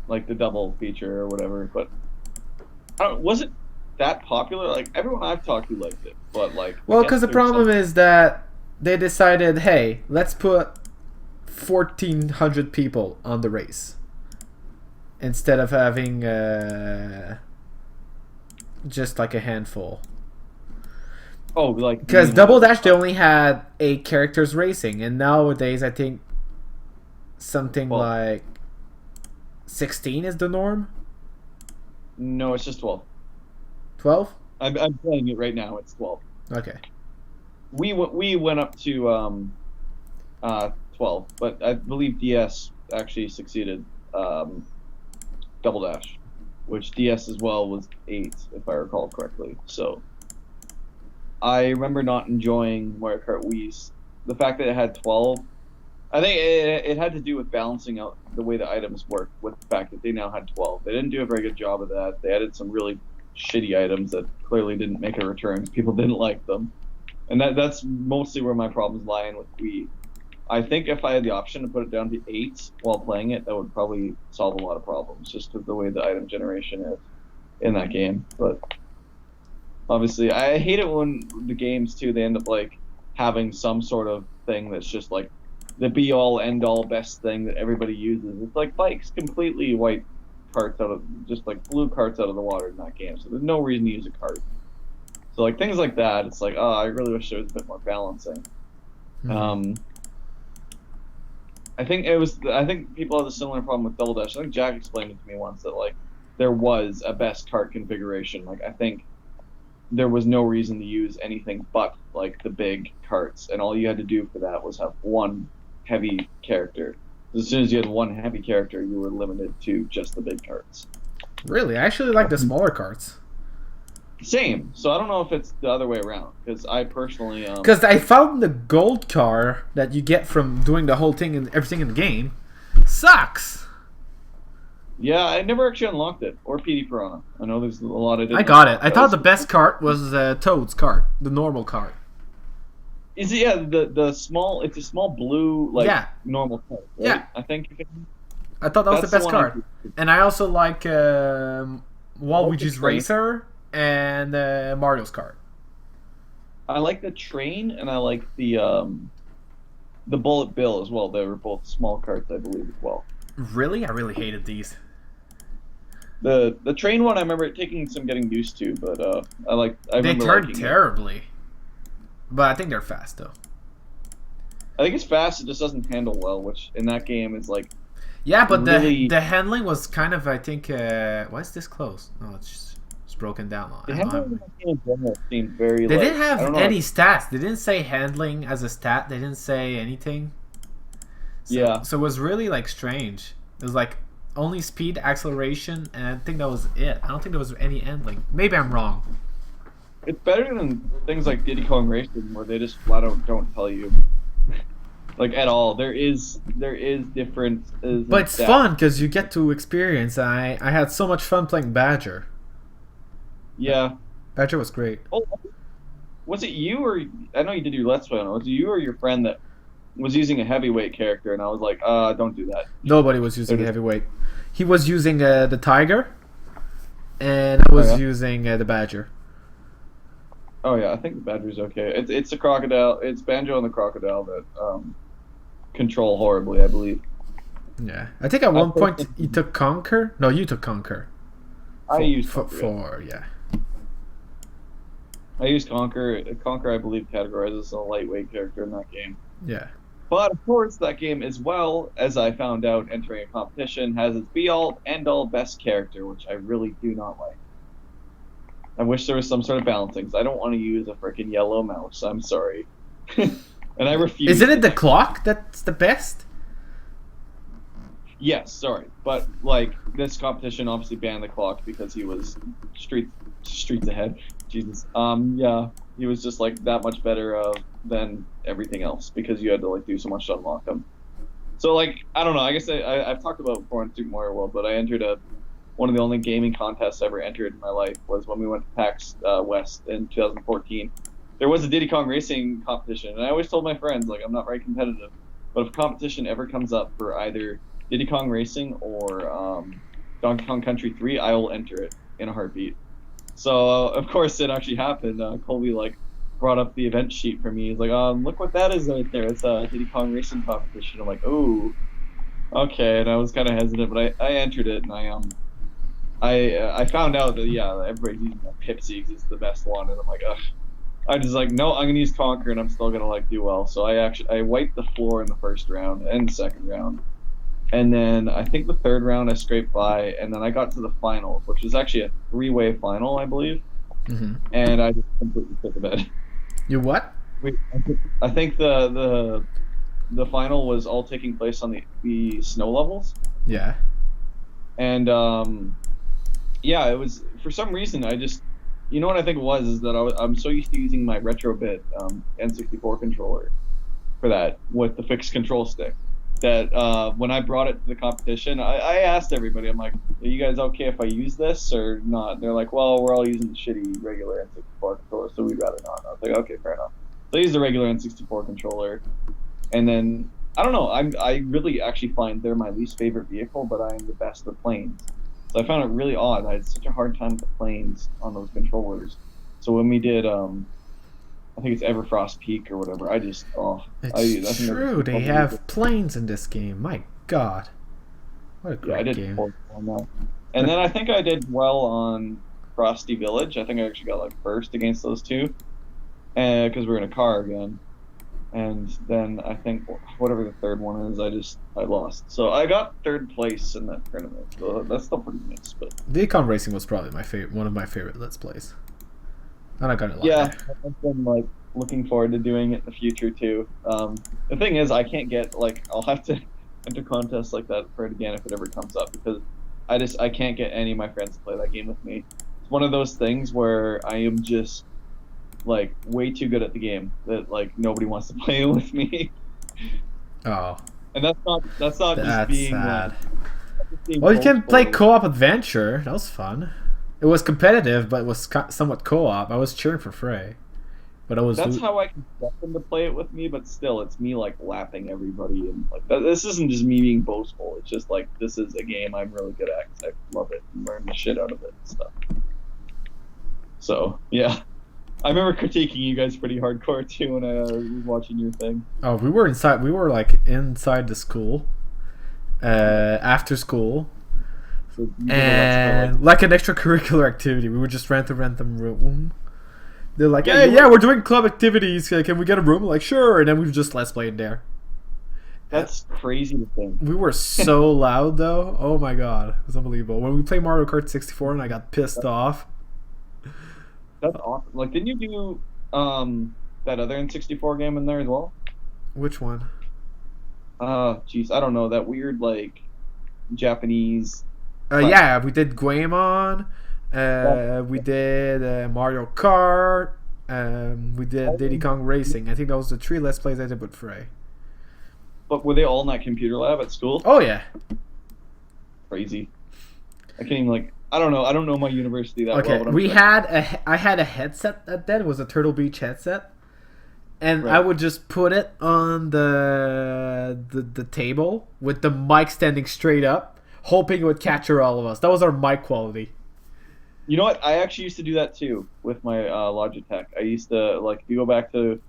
like the double feature or whatever, but was it that popular? Like everyone I've talked to liked it, but like, well, because the problem is that they decided, hey, let's put 1,400 people on the race instead of having just like a handful. Oh, like because Double Dash, they only had 8 characters racing, and nowadays I think something like 16 is the norm. No, it's just 12. 12? I'm playing it right now. It's 12. Okay. We went up to 12, but I believe DS actually succeeded Double Dash, which DS as well was 8, if I recall correctly. So I remember not enjoying Mario Kart Wii's. The fact that it had 12, I think it had to do with balancing out the way the items work with the fact that they now had 12. They didn't do a very good job of that. They added some really shitty items that clearly didn't make a return. People didn't like them. And that's mostly where my problems lie in with Wii. I think if I had the option to put it down to 8 while playing it, that would probably solve a lot of problems, just with the way the item generation is in that game. But obviously, I hate it when the games, too, they end up like having some sort of thing that's just like the be-all, end-all best thing that everybody uses. It's like bikes completely wipe carts out of, just like blew carts out of the water in that game, so there's no reason to use a cart. So like things like that, it's like, oh, I really wish there was a bit more balancing. Mm-hmm. I think people have a similar problem with Double Dash. I think Jack explained it to me once that like there was a best cart configuration. Like I think there was no reason to use anything but like the big carts, and all you had to do for that was have one heavy character. As soon as you had one heavy character, you were limited to just the big carts. Really? I actually like the smaller carts. Same. So I don't know if it's the other way around, because I personally... Because I found the gold car that you get from doing the whole thing and everything in the game sucks. Yeah, I never actually unlocked it, or PD Piranha. I know there's a lot of... I got it. I thought the best cart was Toad's cart, the normal cart. Is it, yeah, the small, it's a small blue, like, normal cart, right? Yeah. I think... I thought that was the best cart. And I also like Waluigi's Racer and Mario's cart. I like the train, and I like the Bullet Bill as well. They were both small carts, I believe, as well. Really? I really hated these. The train one, I remember it taking some getting used to, but they turn terribly. But I think they're fast, though. I think it's fast, it just doesn't handle well, which in that game is like... Yeah, but really... the handling was kind of, I think... why is this closed? Oh, it's broken down. The handling in general seemed very. They like, didn't have I don't know, any stats. They didn't say handling as a stat. They didn't say anything. So, Yeah. So it was really like strange. It was like only speed, acceleration, and I think that was it. I don't think there was any handling. Maybe I'm wrong. It's better than things like Diddy Kong Racing where they just flat out don't tell you, like at all. There is differences. But it's fun because you get to experience. I had so much fun playing Badger. Yeah. Badger was great. Oh, was it you or I know you did your Let's Play on it. Was it you or your friend that was using a heavyweight character? And I was like, don't do that. Nobody was using heavyweight. He was using the Tiger, and I was using the Badger. Oh yeah, I think the Badger's okay. It's the crocodile. It's Banjo and the crocodile that control horribly, I believe. Yeah, I think at one point you took Conquer. No, you took Conquer. I used Conquer. Yeah. I used Conquer. Conquer, I believe, categorizes as a lightweight character in that game. Yeah. But of course, that game, as well as I found out entering a competition, has its be-all, end-all best character, which I really do not like. I wish there was some sort of balancing. I don't want to use a freaking yellow mouse. I'm sorry. And I refuse. Isn't it the clock that's the best? Yes, sorry. But, like, this competition obviously banned the clock because he was streets ahead. Jesus. Yeah, he was just, like, that much better than everything else because you had to, like, do so much to unlock him. So, like, I don't know. I guess I've talked about it before in Super Mario World, but I entered one of the only gaming contests I ever entered in my life was when we went to PAX West in 2014. There was a Diddy Kong Racing competition, and I always told my friends, like, I'm not very competitive, but if a competition ever comes up for either Diddy Kong Racing or Donkey Kong Country 3, I will enter it in a heartbeat. So, of course, it actually happened. Colby, like, brought up the event sheet for me. He's like, look what that is right there. It's a Diddy Kong Racing competition. I'm like, ooh, okay. And I was kind of hesitant, but I entered it, and I found out that, yeah, everybody's using Pipsy because it's the best one, and I'm like, ugh. I'm just like, no, I'm gonna use Conquer, and I'm still gonna like do well. So I wiped the floor in the first round and the second round, and then I think the third round I scraped by, and then I got to the finals, which was actually a 3-way final, I believe, and I just completely put the bed. You what? Wait, I think the final was all taking place on the snow levels. Yeah. And yeah, it was for some reason I just, you know what I think it was is that I'm so used to using my Retrobit N64 controller for that with the fixed control stick that when I brought it to the competition, I asked everybody, I'm like, are you guys okay if I use this or not? And they're like, well, we're all using the shitty regular N64 controller, so we'd rather not. And I was like, okay, fair enough. So I used the regular N64 controller, and then I don't know. I really actually find they're my least favorite vehicle, but I am the best with planes. So I found it really odd. I had such a hard time with planes on those controllers. So when we did, I think it's Everfrost Peak or whatever. I just It's true. They have planes in this game. My God, what a great game! On that. And then I think I did well on Frosty Village. I think I actually got like first against those two, because we're in a car again. And then I think whatever the third one is, I lost. So I got third place in that tournament. So that's still pretty nice. But Diddy Kong Racing was probably one of my favorite Let's Plays. I'm not gonna lie. Yeah, I've been like looking forward to doing it in the future too. The thing is, I can't get I'll have to enter contests like that for it again if it ever comes up because I can't get any of my friends to play that game with me. It's one of those things where I am just like way too good at the game that like nobody wants to play with me. Oh. And that's not just being sad. Well, you can play co-op adventure. That was fun. It was competitive, but it was somewhat co-op. I was cheering for Frey, but I was. That's how I can get them to play it with me, but still, it's me like lapping everybody, and like this isn't just me being boastful. It's just like this is a game I'm really good at because I love it and learn the shit out of it and stuff. So yeah. I remember critiquing you guys pretty hardcore too when I was watching your thing. Oh, we were inside. We were like inside the school, after school, So and like an extracurricular activity. We would just rent a room. They're like, Yeah, "Hey, yeah, we're doing club activities. Can we get a room?" Like, sure. And then we just let's play in there. That's crazy to think. We were so loud though. Oh my God, it was unbelievable. When we played Mario Kart 64 and I got pissed off. That's awesome. Like, didn't you do that other N64 game in there as well? Which one? Jeez, I don't know, that weird like Japanese. Yeah, we did Guamon. We did Mario Kart. We did Diddy Kong Racing. I think that was the 3 Let's Plays I did with Frey. But were they all in that computer lab at school? Oh yeah. Crazy. I can't even like. I don't know. I don't know my university that well. Okay, But I had a headset that then was a Turtle Beach headset, and Right. I would just put it on the table with the mic standing straight up, hoping it would capture all of us. That was our mic quality. You know what? I actually used to do that too with my Logitech. I used to like if you go back to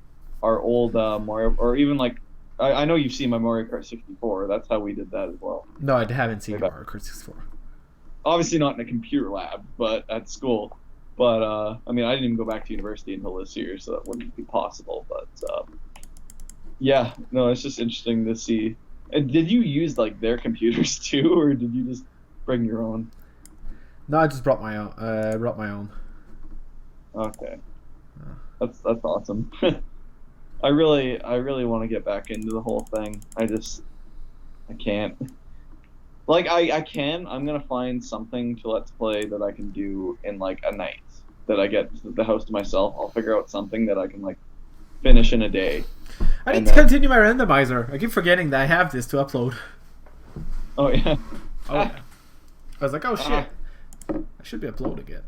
our old Mario, or even like I know you've seen my Mario Kart 64. That's how we did that as well. No, I haven't seen Way back. Mario Kart 64. Obviously not in a computer lab, but at school. But I mean, I didn't even go back to university until this year, so that wouldn't be possible. But yeah, no, it's just interesting to see. And did you use like their computers too, or did you just bring your own? No, I just brought my own. Brought my own. Okay, that's awesome. I really want to get back into the whole thing. I can't. Like I can. I'm gonna find something to Let's Play that I can do in like a night. That I get the house to myself. I'll figure out something that I can like finish in a day. I need And to then- continue my randomizer. I keep forgetting that I have this to upload. Oh yeah. Oh, yeah. I was like, oh shit, I should be uploading it.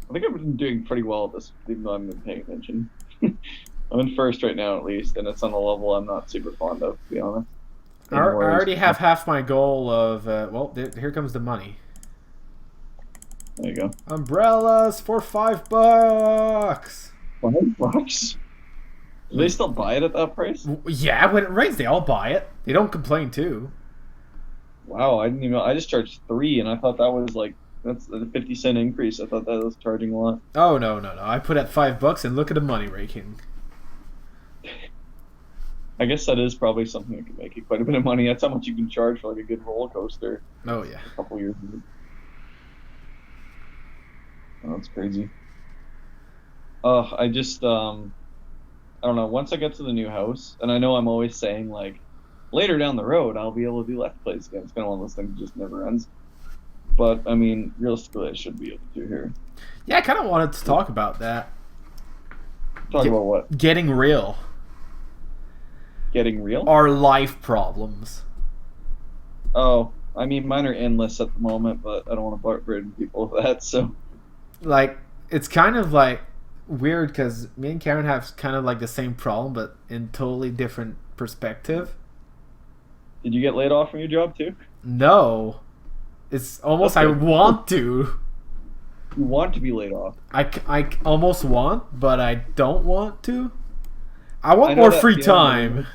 I think I've been doing pretty well at this, even though I haven't been paying attention. I'm in first right now, at least, and it's on a level I'm not super fond of, to be honest. I already have half my goal of. Well, here comes the money. There you go. Umbrellas for $5. $5? Do they still buy it at that price? Yeah, when it rains, they all buy it. They don't complain too. Wow, I didn't even know. I just charged $3, and I thought that was like that's a 50-cent increase. I thought that was charging a lot. Oh no. I put at $5 and look at the money raking. I guess that is probably something that could make you quite a bit of money. That's how much you can charge for like a good roller coaster. Oh yeah. A couple years ago. Oh, that's crazy. I just I don't know. Once I get to the new house, and I know I'm always saying like later down the road I'll be able to do Let's Plays again. It's kind of one of those things that just never ends. But I mean, realistically, I should be able to here. Yeah, I kind of wanted to talk about that. Talk about what? Getting real. Getting real? Our life problems. Oh, I mean, mine are endless at the moment, but I don't want to burden people with that. So, Like, it's kind of like weird because me and Karen have kind of like the same problem, but in totally different perspective. did you get laid off from your job too? No, it's almost I Okay. want to. You want to be laid off? I almost want, but I don't want to. I want I know more that free feeling. time.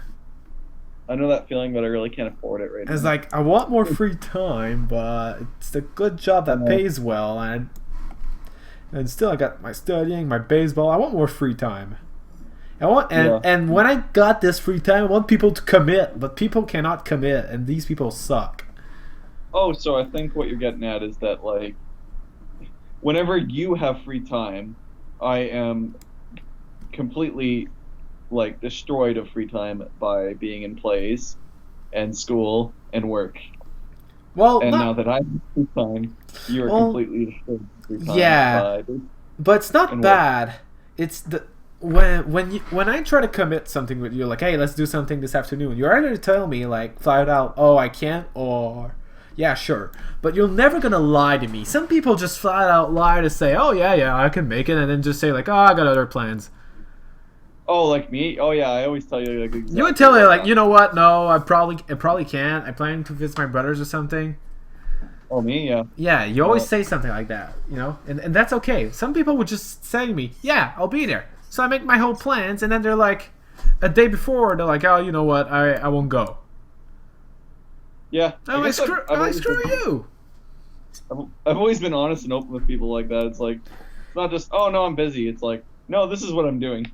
I know that feeling, but I really can't afford it right It's now. like I want more free time, but it's a good job that pays well, and still I got my studying, my baseball. I want more free time. And when I got this free time, I want people to commit, but people cannot commit, and these people suck. Oh, so I think what you're getting at is that like, whenever you have free time, I am completely like destroyed of free time by being in plays and school and work. Well, And not- now that I have free time, you are Well, completely destroyed of free time. yeah. by- but it's not And bad. It's the when I try to commit something with you, like, hey, let's do something this afternoon. You're either to tell me like flat out, oh, I can't, or yeah, sure. But you're never gonna lie to me. Some people just flat out lie to say, oh yeah, I can make it, and then just say like, oh, I got other plans. Oh, like me? Oh yeah, I always tell you like exactly You would tell me what like, I- you know what? No, I probably can't. I plan to visit my brothers or something. Oh me, yeah. Yeah, you always Well- say something like that, you know, and that's okay. Some people would just say to me, yeah, I'll be there. So I make my whole plans, and then they're like, a day before, they're like, oh, you know what? I won't go. Yeah. I'm like, guess I've always screw been- you. I've always been honest and open with people like that. It's like, it's not just, oh no, I'm busy. It's like, no, this is what I'm doing.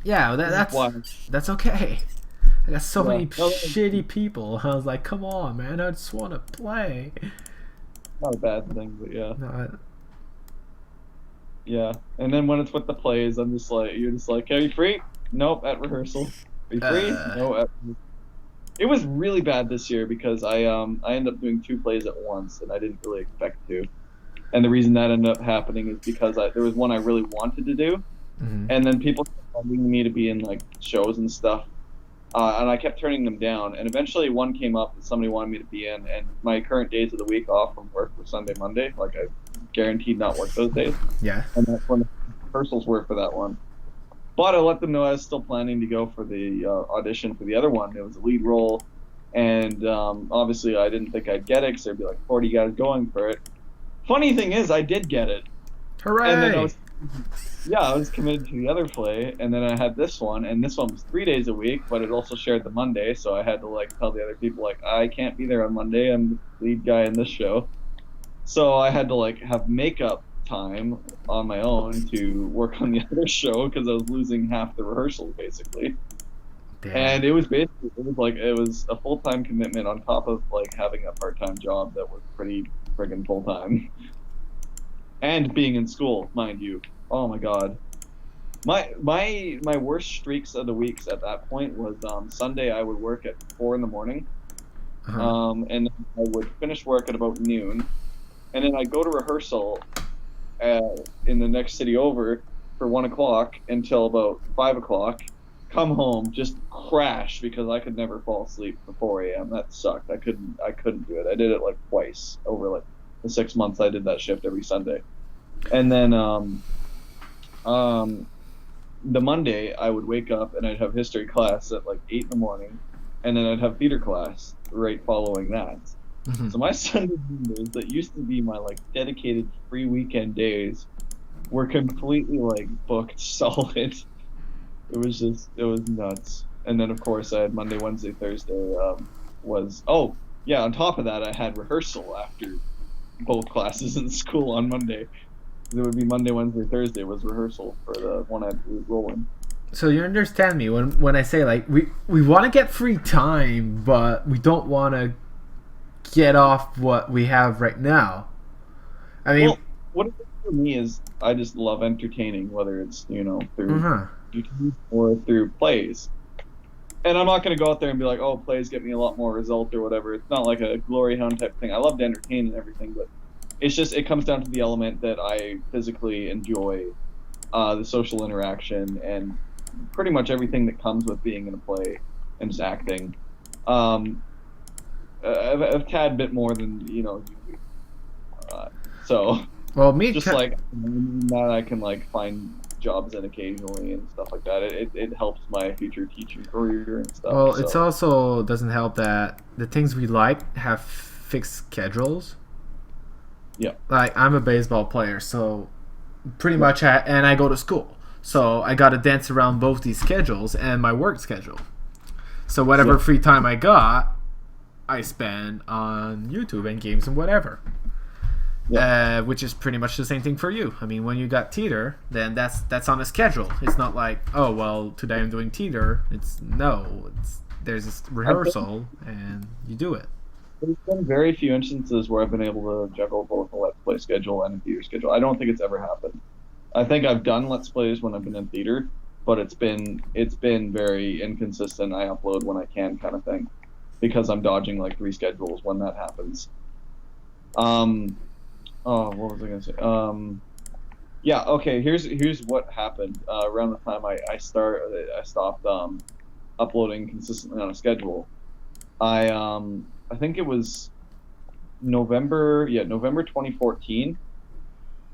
Yeah, Why? that's okay. I got so Yeah. many No, shitty people. I was like, come on, man, I just want to play. Not a bad thing, but yeah. No, Yeah, and then when it's with the plays, I'm just like, you're just like, are you free? Nope, at rehearsal. Are you free? Uh, No. It was really bad this year because I ended up doing two plays at once, and I didn't really expect to. And the reason that ended up happening is because there was one I really wanted to do, mhm. and then people kept wanting me to be in like shows and stuff, and I kept turning them down. And eventually, one came up that somebody wanted me to be in, and my current days of the week off from work were Sunday, Monday. Like I guaranteed not work those days, Yeah. and that's when the rehearsals were for that one. But I let them know I was still planning to go for the audition for the other one. It was a lead role, and obviously I didn't think I'd get it because there'd be like 40 guys going for it. Funny thing is, I did get it, and then Hooray! I was committed to the other play, and then I had this one, and this one was 3 days a week, but it also shared the Monday, so I had to like tell the other people like I can't be there on Monday. I'm the lead guy in this show, so I had to like have makeup time on my own to work on the other show because I was losing half the rehearsals basically. Damn. And it was a full time commitment on top of like having a part time job that was pretty friggin' full time and being in school, mind you. Oh my god. My worst streaks of the weeks at that point was Sunday I would work at 4 in the morning, Uh-huh. and then I would finish work at about noon, and then I'd go to rehearsal in the next city over for 1 o'clock until about 5 o'clock. Come home, just crash because I could never fall asleep before 4 a.m. That sucked. I couldn't do it. I did it like twice over like the 6 months I did that shift every Sunday. And then um, the Monday I would wake up and I'd have history class at like 8 in the morning, and then I'd have theater class right following that. Mhm. So my Sunday Mondays that used to be my like dedicated free weekend days were completely like booked solid. It was nuts. And then of course I had Monday, Wednesday, Thursday was oh yeah, on top of that I had rehearsal after both classes in school on Monday. It would be Monday, Wednesday, Thursday was rehearsal for the one I was rolling. So you understand me when I say like we want to get free time, but we don't want to get off what we have right now. I mean, Well, what it is for me is I just love entertaining, whether it's through uh-huh. YouTube or through plays. And I'm not going to go out there and be like, oh, plays get me a lot more result or whatever. It's not like a glory hunt type thing. I love to entertain and everything, but it's just it comes down to the element that I physically enjoy, the social interaction and pretty much everything that comes with being in a play and just acting. Um, a tad bit more than so Well, me just like that I can like find jobs in occasionally and stuff like that. It helps my future teaching career and stuff. well, it's So also doesn't help that the things we like have fixed schedules. yeah, Like I'm a baseball player, so pretty much, and I go to school, so I got to dance around both these schedules and my work schedule. So whatever yeah. free time I got, I spend on YouTube and games and whatever. Yeah. Which is pretty much the same thing for you. I mean, when you got theater, then that's on a schedule. It's not like, oh well, today I'm doing theater. There's this rehearsal and you do it. There's been very few instances where I've been able to juggle both a Let's Play schedule and a theater schedule. I don't think it's ever happened. I think I've done Let's Plays when I've been in theater, but it's been very inconsistent. I upload when I can, kind of thing, because I'm dodging like three schedules when that happens. Um, oh, what was I gonna say? Yeah, okay. Here's what happened. Around the time I stopped uploading consistently on a schedule. I think it was November 2014.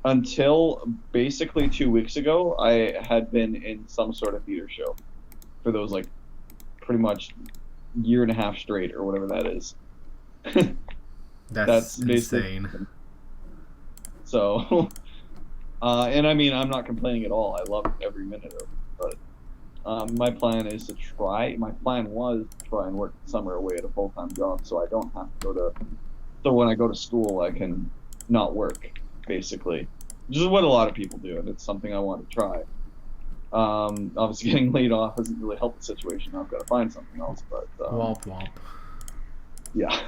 Until basically 2 weeks ago, I had been in some sort of theater show for those like pretty much year and a half straight or whatever that is. That's basically insane. so. And I mean, I'm not complaining at all. I love every minute of it. But my plan is to try. My plan was to try and work the summer away at a full-time job, so I don't have to go to. So when I go to school, I can not work, basically, which is what a lot of people do, and it's something I want to try. Obviously, getting laid off doesn't really help the situation. I've got to find something else, but Womp womp. yeah.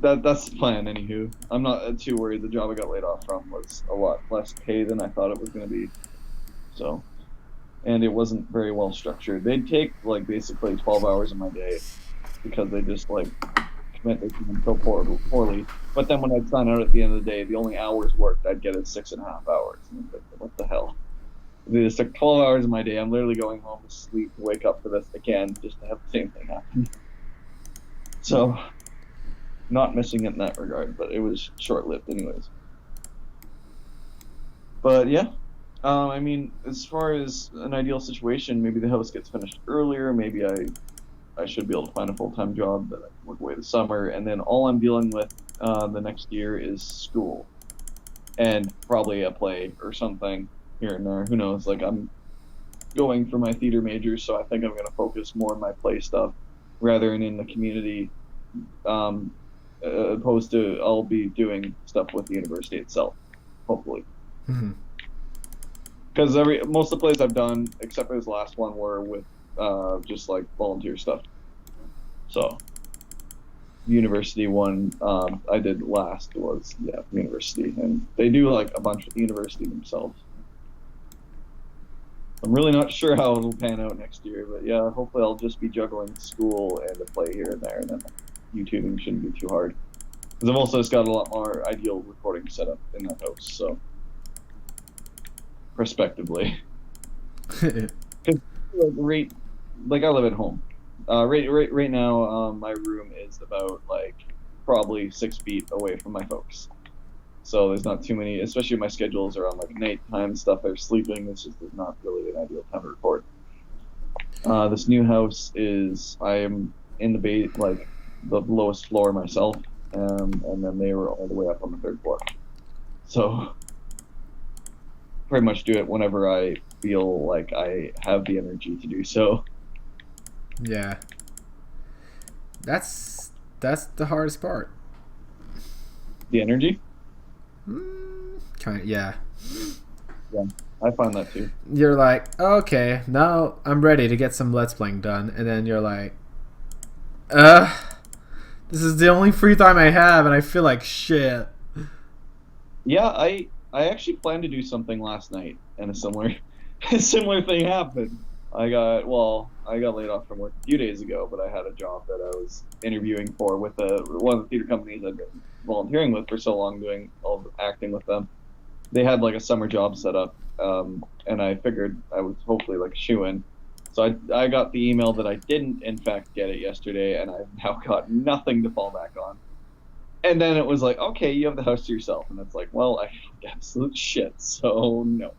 That's the plan. Anywho, I'm not too worried. The job I got laid off from was a lot less pay than I thought it was going to be. So, and it wasn't very well structured. They'd take like basically 12 hours of my day because they just like commit their time so poorly. But then when I'd sign out at the end of the day, the only hours worked I'd get is 6.5 hours. And like, what the hell? They just took 12 hours of my day. I'm literally going home to sleep to wake up for this again just to have the same thing happen. So, not missing it in that regard, but it was short-lived anyways. But yeah, I mean, as far as an ideal situation, maybe the house gets finished earlier. Maybe I should be able to find a full-time job that I can work away the summer, and then all I'm dealing with the next year is school and probably a play or something here and there. Who knows? Like, I'm going for my theater major, so I think I'm going to focus more on my play stuff rather than in the community, opposed to I'll be doing stuff with the university itself, hopefully. Because most of the plays I've done, except for this last one, were with just like volunteer stuff. So, university one I did last was university, and they do like a bunch with the university themselves. I'm really not sure how it'll pan out next year, but yeah, hopefully I'll just be juggling school and a play here and there, and then YouTubing shouldn't be too hard. Because I've also just got a lot more ideal recording setup in that house, so prospectively. Like I live at home. Right now, my room is about like probably 6 feet away from my folks. So there's not too many, especially if my schedules are on like nighttime stuff. They're sleeping. This just is not really an ideal time to record. This new house I am in the base, like the lowest floor myself, and then they were all the way up on the 3rd floor. So pretty much do it whenever I feel like I have the energy to do so. Yeah. That's the hardest part. The energy? Kind of, yeah. Yeah, I find that too. You're like, okay, now I'm ready to get some Let's Playing done, and then you're like, this is the only free time I have, and I feel like shit. Yeah, I actually planned to do something last night, and a similar thing happened. I got laid off from work a few days ago, but I had a job that I was interviewing for with one of the theater companies I'd been volunteering with for so long, doing all the acting with them. They had like a summer job set up, and I figured I was hopefully like a shoo-in. So I got the email that I didn't in fact get it yesterday, and I've now got nothing to fall back on. And then it was like, okay, you have the house to yourself, and it's like, well, I feel absolute shit, so no.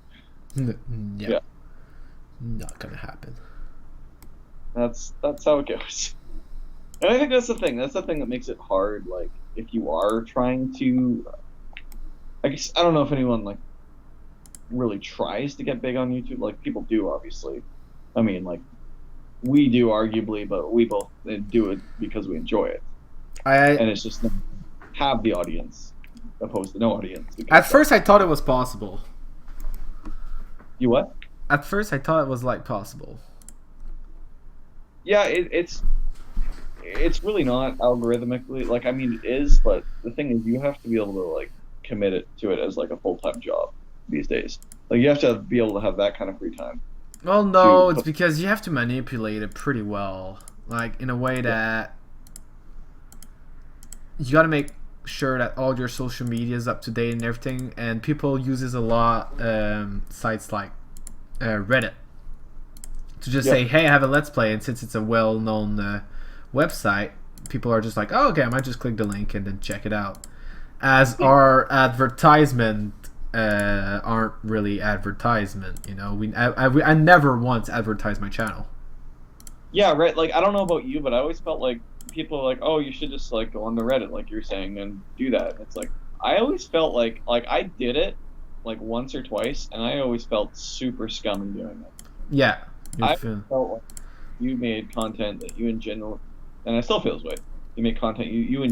Yeah. Not gonna happen. That's how it goes. And I think that's the thing. That's the thing that makes it hard. Like, if you are trying to, I guess I don't know if anyone like really tries to get big on YouTube. Like, people do, obviously. I mean, like, we do arguably, but we both do it because we enjoy it. And it's just have the audience opposed to no audience. At first, I thought it was possible. You what? At first, I thought it was like possible. Yeah, it's really not algorithmically. Like, I mean, it is, but the thing is, you have to be able to like commit it to it as like a full-time job these days. Like, you have to be able to have that kind of free time. Well, no, it's because you have to manipulate it pretty well, like in a way that you got to make sure that all your social media is up to date and everything. And people uses a lot sites like Reddit to just say, hey, I have a Let's Play, and since it's a well-known website, people are just like, oh, okay, I might just click the link and then check it out. As our advertisement aren't really advertisement, you know. I never once advertised my channel. Yeah, right. Like, I don't know about you, but I always felt like people are like, oh, you should just like go on the Reddit, like you're saying, and do that. It's like, I always felt like I did it like once or twice, and I always felt super scum in doing it. Yeah. I felt like you made content that you and I still feel this way. You make content you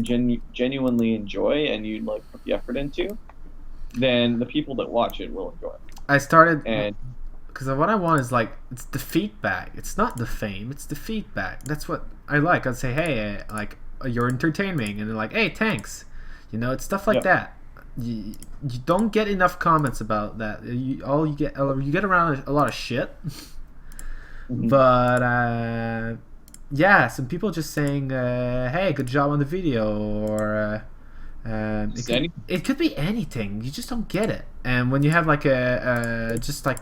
genuinely enjoy, and you like put the effort into, then the people that watch it will enjoy it. I started, and because what I want is like, it's the feedback. It's not the fame. It's the feedback. That's what I like. I'd say, hey, like you're entertaining, and they're like, hey, thanks. You know, it's stuff like that. You don't get enough comments about that. You get around a lot of shit. But yeah, some people just saying, hey, good job on the video, or it could be anything. You just don't get it. And when you have like just like,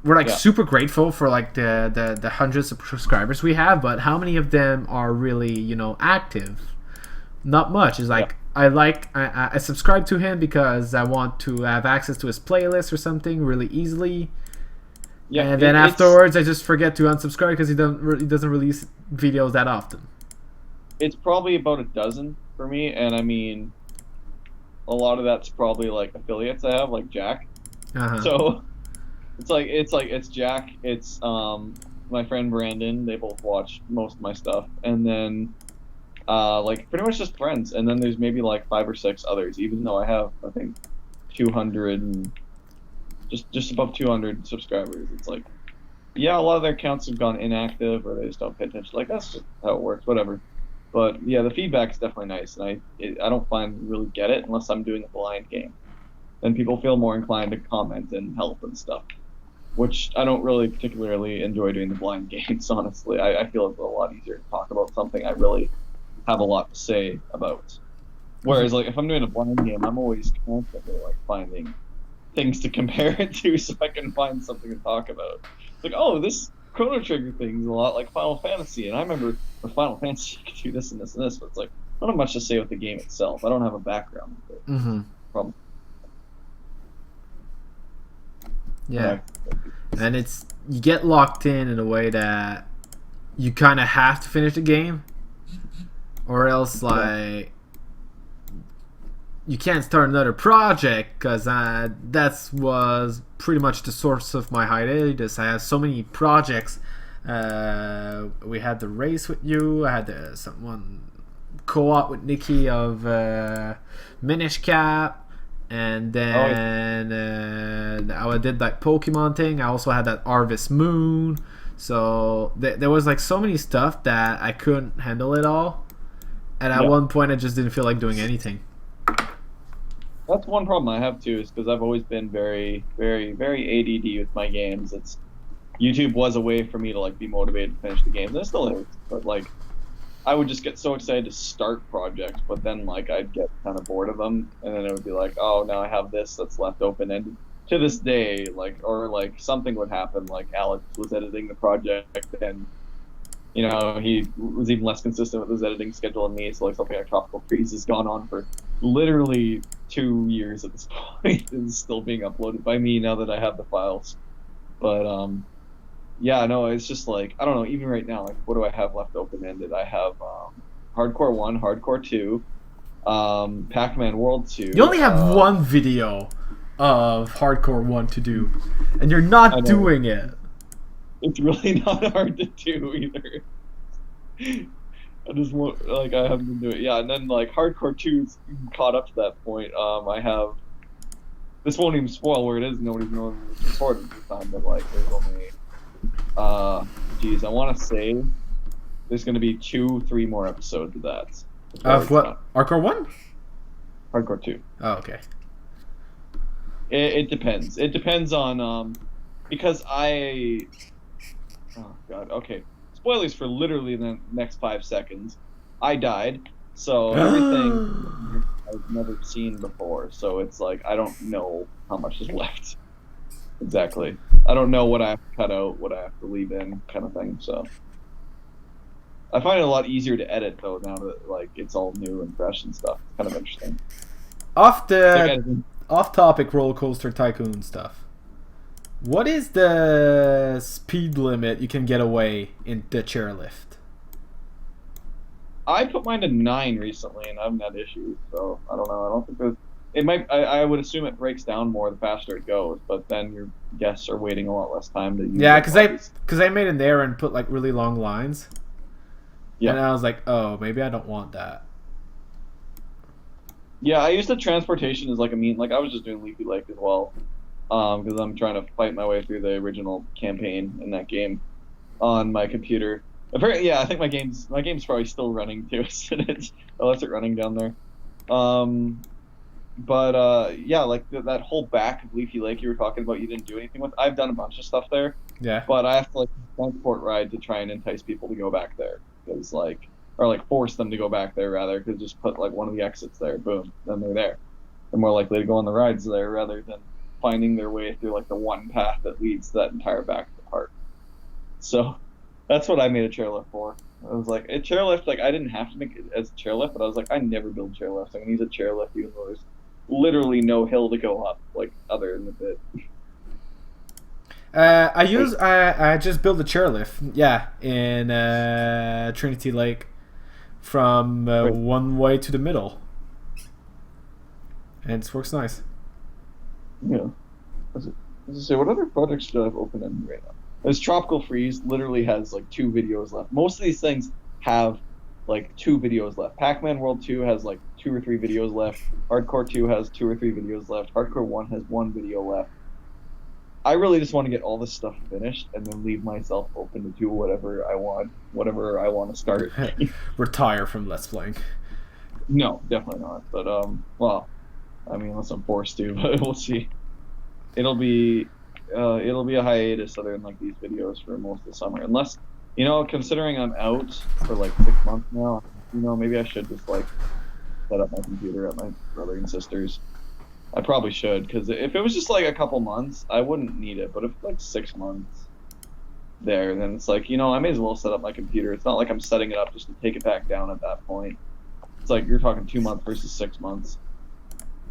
we're like super grateful for like the hundreds of subscribers we have, but how many of them are really, you know, active? Not much. It's like I subscribe to him because I want to have access to his playlist or something really easily. Yeah, and then afterwards I just forget to unsubscribe because he doesn't release videos that often. It's probably about a dozen for me, and I mean, a lot of that's probably like affiliates I have, like Jack. So it's Jack, it's my friend Brandon. They both watch most of my stuff, and then like pretty much just friends. And then there's maybe like 5 or 6 others, even though I have, I think, 200 and just above 200 subscribers. It's like, yeah, a lot of their accounts have gone inactive, or they just don't pay attention. Like, that's just how it works, whatever. But yeah, the feedback is definitely nice, and I don't really get it unless I'm doing a blind game. Then people feel more inclined to comment and help and stuff, which I don't really particularly enjoy doing the blind games, honestly. I feel it's a lot easier to talk about something I really have a lot to say about. Whereas, like, if I'm doing a blind game, I'm always constantly, like, finding things to compare it to so I can find something to talk about. It's like, oh, this Chrono Trigger thing is a lot like Final Fantasy, and I remember with Final Fantasy you could do this and this and this, but it's like, I don't have much to say with the game itself. I don't have a background with it. Problem. Yeah. And it's, you get locked in a way that you kind of have to finish the game, or else like you can't start another project, because that was pretty much the source of my hiatus. I have so many projects. We had the race with you. I had someone co-op with Nikki of Minish Cap. And then I did that Pokemon thing. I also had that Harvest Moon. So there was like so many stuff that I couldn't handle it all. And at one point I just didn't feel like doing anything. That's one problem I have too, is because I've always been very, very, very ADD with my games. YouTube was a way for me to like be motivated to finish the game. It still is, but like, I would just get so excited to start projects, but then like I'd get kind of bored of them, and then it would be like, oh, now I have this that's left open, and to this day, like, or like something would happen, like Alex was editing the project, and you know, he was even less consistent with his editing schedule than me, so like something like Tropical Freeze has gone on for literally 2 years at this point, and is still being uploaded by me now that I have the files. But yeah, no, it's just like, I don't know, even right now, like, what do I have left open-ended? I have Hardcore 1, Hardcore 2, Pac-Man World 2. You only have one video of Hardcore 1 to do, and you're not doing it. It's really not hard to do either. I just want, like, I haven't been doing it. Yeah, and then, like, Hardcore 2's caught up to that point. I have, this won't even spoil where it is, nobody's knowing it's recorded this time, but, like, there's only, geez, I want to say there's going to be 2-3 more episodes of that. Of what? Hardcore 1? Hardcore 2. Oh, okay. It depends. It depends on, because oh god, okay. Spoilers for literally the next 5 seconds. I died, so everything I've never seen before, so it's like, I don't know how much is left. Exactly. I don't know what I have to cut out, what I have to leave in, kind of thing, so. I find it a lot easier to edit, though, now that, like, it's all new and fresh and stuff. It's kind of interesting. Off-topic roller coaster tycoon stuff. What is the speed limit you can get away in the chairlift? I put mine to 9 recently, and I haven't had issues, so I don't know. I don't think there's... It might. I would assume it breaks down more the faster it goes, but then your guests are waiting a lot less time to use. Yeah, because I made an error and put like really long lines. Yeah. And I was like, oh, maybe I don't want that. Yeah, I used the transportation as like a mean. Like I was just doing Leafy Lake as well, because I'm trying to fight my way through the original campaign in that game on my computer. Apparently, yeah, I think my game's probably still running too. So I left it running down there. Um, but yeah, like that whole back of Leafy Lake you were talking about, you didn't do anything with. I've done a bunch of stuff there, Yeah. but I have to like transport ride to try and entice people to go back there because like or like force them to go back there rather because just put like one of the exits there, boom, then they're there. They're more likely to go on the rides there rather than finding their way through like the one path that leads to that entire back of the park. So that's what I made a chairlift for. I was like, a chairlift, like I didn't have to make it as a chairlift, but I was like, I never build chairlifts. I'm gonna use a chairlift even though there's literally no hill to go up, like other than the bit. I just built a chairlift. Yeah, in Trinity Lake, from Right. one way to the middle, and it works nice. Yeah. As I say, what other projects do I have open in right now? This Tropical Freeze literally has like 2 videos left. Most of these things have like 2 videos left. Pac-Man World 2 has like 2 or 3 videos left. Hardcore 2 has 2 or 3 videos left. Hardcore 1 has 1 video left. I really just want to get all this stuff finished and then leave myself open to do whatever I want to start. Retire from Let's Playing. No, definitely not. But well, I mean, unless I'm forced to, but we'll see. It'll be a hiatus other than like these videos for most of the summer, unless considering I'm out for like 6 months now. Maybe I should just like set up my computer at my brother and sister's. I probably should, because if it was just like a couple months, I wouldn't need it. But if it's like 6 months there, then it's like, I may as well set up my computer. It's not like I'm setting it up just to take it back down at that point. It's like you're talking 2 months versus 6 months.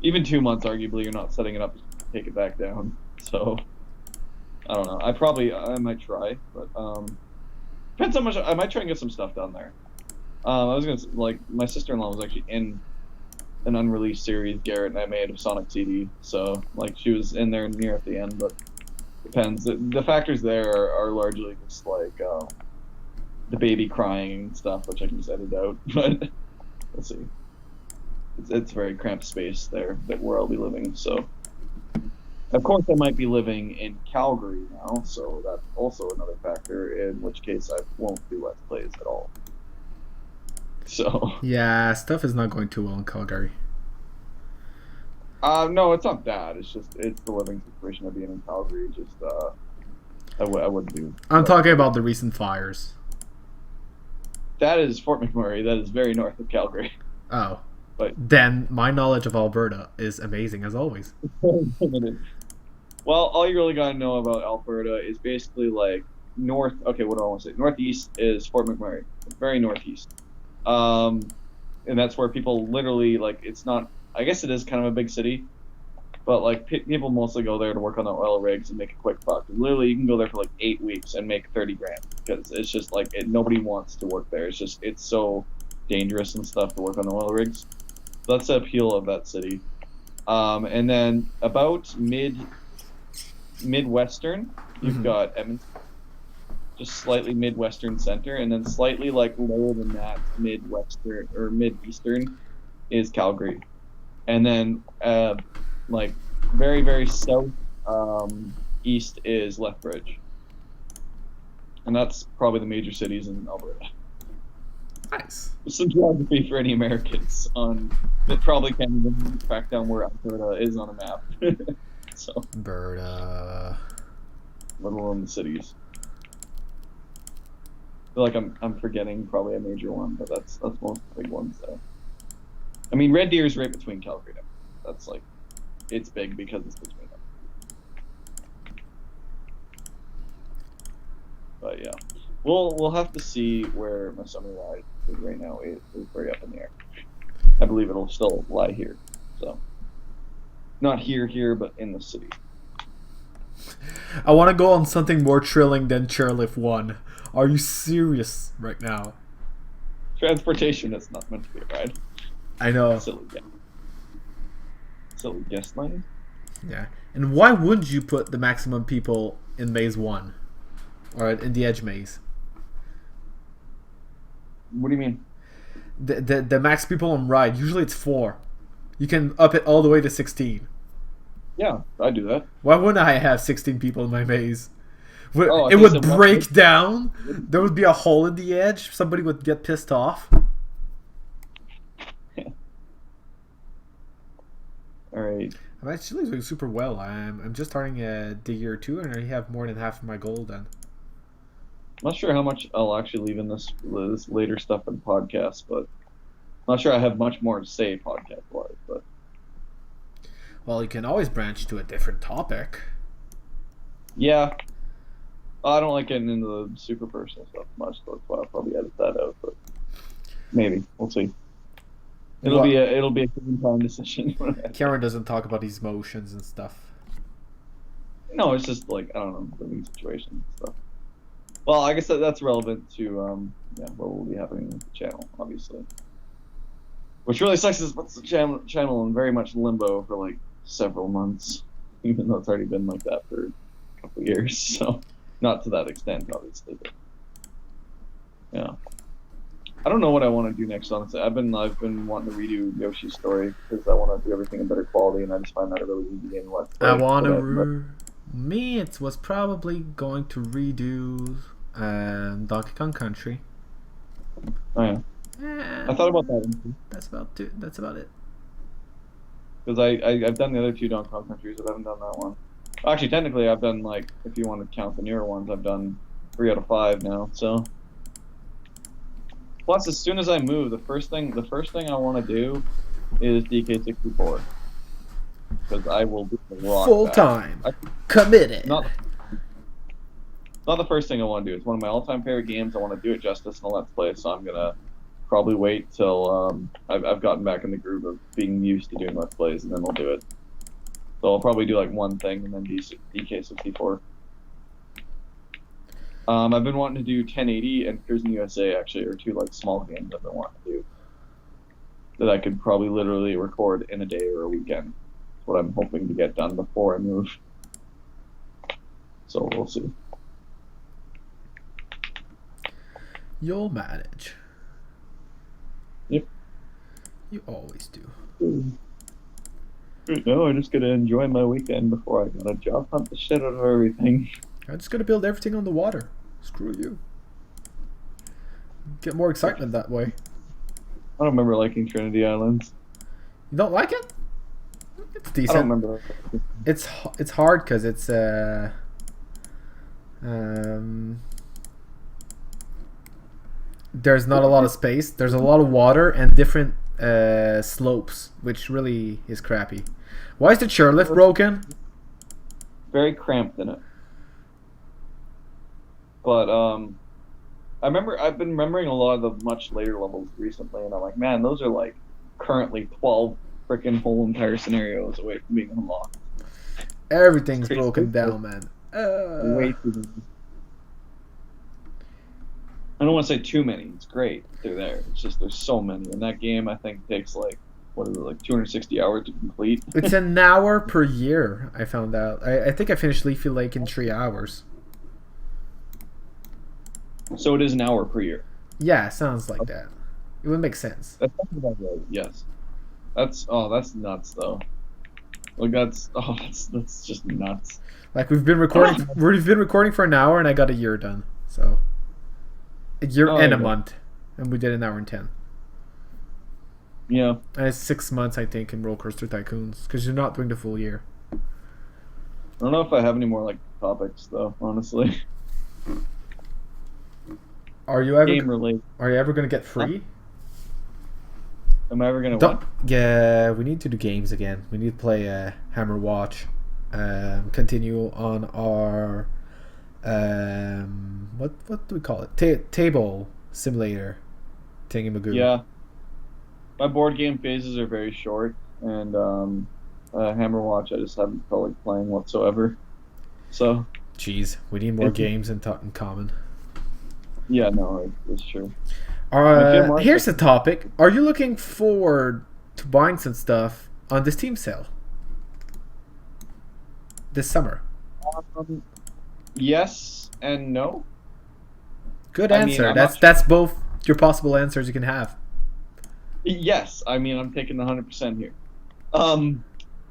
Even 2 months, arguably, you're not setting it up to take it back down. So, I don't know. I might try, but depends how much. I might try and get some stuff done there. I was gonna like my sister-in-law was actually in an unreleased series Garrett and I made of Sonic CD, so like she was in there near at the end, but depends. The factors there are largely just like the baby crying and stuff, which I can just edit out. But we'll see. It's very cramped space there that where I'll be living. So of course I might be living in Calgary now, so that's also another factor. In which case I won't do Let's Plays at all. So Yeah, stuff is not going too well in Calgary. no, it's not that. It's the living situation of being in Calgary. Just I wouldn't do. I'm talking about the recent fires. That is Fort McMurray. That is very north of Calgary. Oh. But Then my knowledge of Alberta is amazing as always. well, all you really gotta know about Alberta is basically like north. Okay, what do I want to say? Northeast is Fort McMurray. Very northeast. And that's where people literally like. It's not. I guess it is kind of a big city, but like people mostly go there to work on the oil rigs and make a quick buck. Literally, you can go there for like 8 weeks and make 30 grand because it's just like nobody wants to work there. It's so dangerous and stuff to work on the oil rigs. So that's the appeal of that city. And then about midwestern, you've got Edmonton, just slightly midwestern center, and then slightly like lower than that, midwestern or mideastern is Calgary, and then like very very south east is Lethbridge, and that's probably the major cities in Alberta. Nice. Some geography for any Americans on that probably can't even track down where Alberta is on a map. So, Alberta. let alone the cities. I feel like I'm forgetting probably a major one, but that's most of the big ones there. I mean, Red Deer is right between Calgary. That's like, it's big because it's between them. But yeah, we'll have to see where my summer lies. Because right now it is very up in the air. I believe it'll still lie here. So, not here, but in the city. I want to go on something more thrilling than Chairlift 1. Are you serious right now? Transportation is not meant to be a ride. I know. Silly guest line. Yeah. And why wouldn't you put the maximum people in Maze 1? Or in the Edge Maze? What do you mean? The max people on ride, usually it's 4. You can up it all the way to 16. Yeah, I do that. Why wouldn't I have 16 people in my maze? Oh, I It thought you would said what? break down. There would be a hole in the edge. Somebody would get pissed off. All right. I'm actually doing super well. I'm just starting the year 2, and I already have more than half of my goal done. I'm not sure how much I'll actually leave in this later stuff in podcast, but I'm not sure I have much more to say podcast wise. But Well, you can always branch to a different topic. yeah, I don't like getting into the super personal stuff much, so that's why I'll probably edit that out. But maybe we'll see. It'll be a given time decision. Cameron doesn't talk about his emotions and stuff. No, it's just like I don't know, living situations and stuff. Well, I guess that's relevant to what will be happening with the channel, obviously. Which really sucks is what's the channel in very much limbo for like several months, even though it's already been like that for a couple of years. So, not to that extent, obviously. But, yeah. I don't know what I want to do next. Honestly, I've been wanting to redo Yoshi's Story because I want to do everything in better quality, and I just find that a really easy game to let's play. I want to. Me, it was probably going to redo Donkey Kong Country. Oh yeah. I thought about that one too. That's about it. Because I've done the other two Donkey Kong Countries, but I haven't done that one. Actually, technically, I've done like if you want to count the newer ones, I've done 3 out of 5 now. So. Plus, as soon as I move, the first thing I want to do is DK64 because I will do the rock full time, committed. Not the first thing I want to do. It's one of my all-time favorite games. I want to do it justice in a Let's Play, so I'm gonna probably wait till I've gotten back in the groove of being used to doing Let's Plays, and then we'll do it. So I'll probably do like one thing and then DK64. I've been wanting to do 1080 and Cruising USA actually are 2 like small games I've been wanting to do that I could probably literally record in a day or a weekend. That's what I'm hoping to get done before I move. So we'll see. You'll manage. Yep. You always do. No, I just gotta enjoy my weekend before I gotta job hunt the shit out of everything. I'm just gonna build everything on the water. Screw you. Get more excitement that way. I don't remember liking Trinity Islands. You don't like it? It's decent. I don't remember. It's hard because it's there's not a lot of space. There's a lot of water and different slopes, which really is crappy. Why is the chairlift broken? Very cramped in it. But I've been remembering a lot of the much later levels recently, and I'm like, man, those are like currently 12 freaking whole entire scenarios away from being unlocked. Everything's broken down, man. Way too many. I don't want to say too many. It's great. They're there. It's just there's so many. And that game, I think, takes like, what is it, like 260 hours to complete? It's an hour per year, I found out. I think I finished Leafy Lake in 3 hours. So it is an hour per year. Yeah, sounds like that. It would make sense. That's about right. Yes. That's nuts though. Like that's just nuts. Like we've been recording for an hour and I got a year done. So a year and a month, and we did an hour and 10. Yeah. And it's 6 months, I think, in Roller Coaster Tycoons because you're not doing the full year. I don't know if I have any more like topics though, honestly. Are you ever game related? Are you ever gonna get free? Am I ever gonna what? Yeah, we need to do games again. We need to play Hammer Watch. Continue on our what do we call it? Table simulator thingamagoo. Yeah. My board game phases are very short, and Hammer Watch I just haven't felt like playing whatsoever. So. Jeez, we need more games in common. Yeah, no, it's true. Here's the topic. Are you looking forward to buying some stuff on the Steam sale this summer? Yes and no. Good answer. That's both your possible answers you can have. Yes, I mean I'm taking the 100% here.